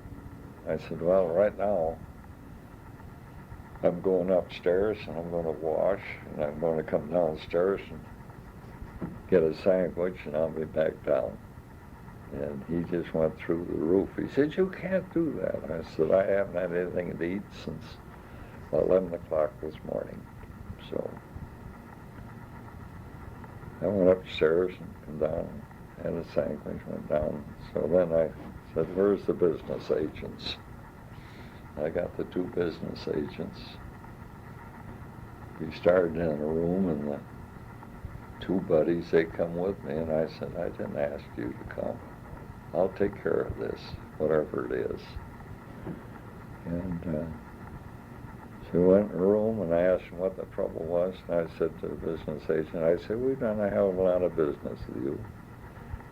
I said, "Well, right now, I'm going upstairs and I'm going to wash and I'm going to come downstairs and get a sandwich and I'll be back down." And he just went through the roof. He said, "You can't do that." I said, "I haven't had anything to eat since 11 o'clock this morning." So I went upstairs and come down, had a sandwich, went down. So then I said, "Where's the business agents?" I got the two business agents. We started in a room and the two buddies, they come with me and I said, "I didn't ask you to come. I'll take care of this, whatever it is." And so we went in a room and I asked him what the trouble was. And I said to the business agent, I said, "We've done a hell of a lot of business with you.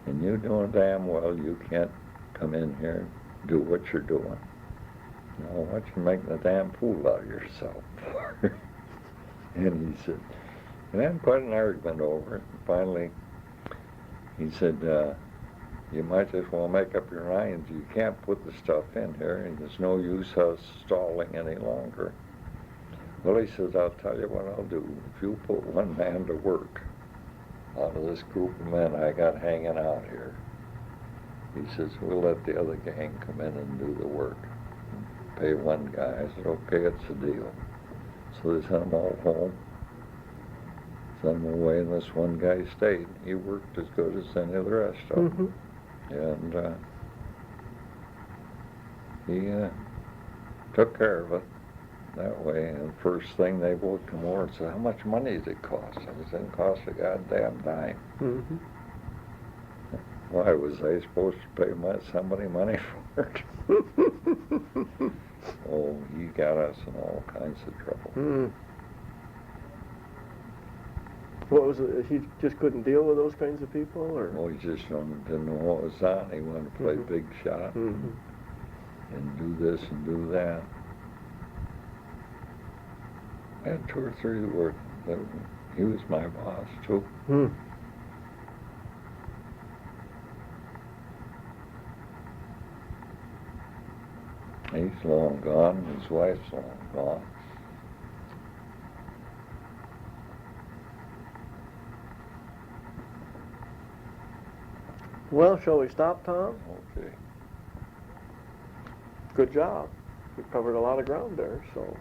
And you doing damn well you can't come in here and do what you're doing. Now, what you making a damn fool out of yourself for?" And he said, and then quite an argument over it. And finally, he said, "You might just well make up your minds. You can't put the stuff in here, and there's no use us stalling any longer." Well, he says, "I'll tell you what I'll do. If you put one man to work out of this group of men I got hanging out here," he says, "we'll let the other gang come in and do the work. Pay one guy." I said, "Okay, it's a deal." So they sent them all home. sent him away, and this one guy stayed. He worked as good as any of the rest of them. And he took care of it that way. And first thing they woke him over and said, "How much money did it cost?" I said, "It didn't cost a goddamn dime." Why was I supposed to pay somebody money for it? Oh, he got us in all kinds of trouble. What was it? He just couldn't deal with those kinds of people, or? Oh, he just didn't know what was on. He wanted to play big shot and do this and do that. I had 2 or 3 that he was my boss too. He's long gone. His wife's long gone. Well, shall we stop, Tom? Okay. Good job. We covered a lot of ground there, so.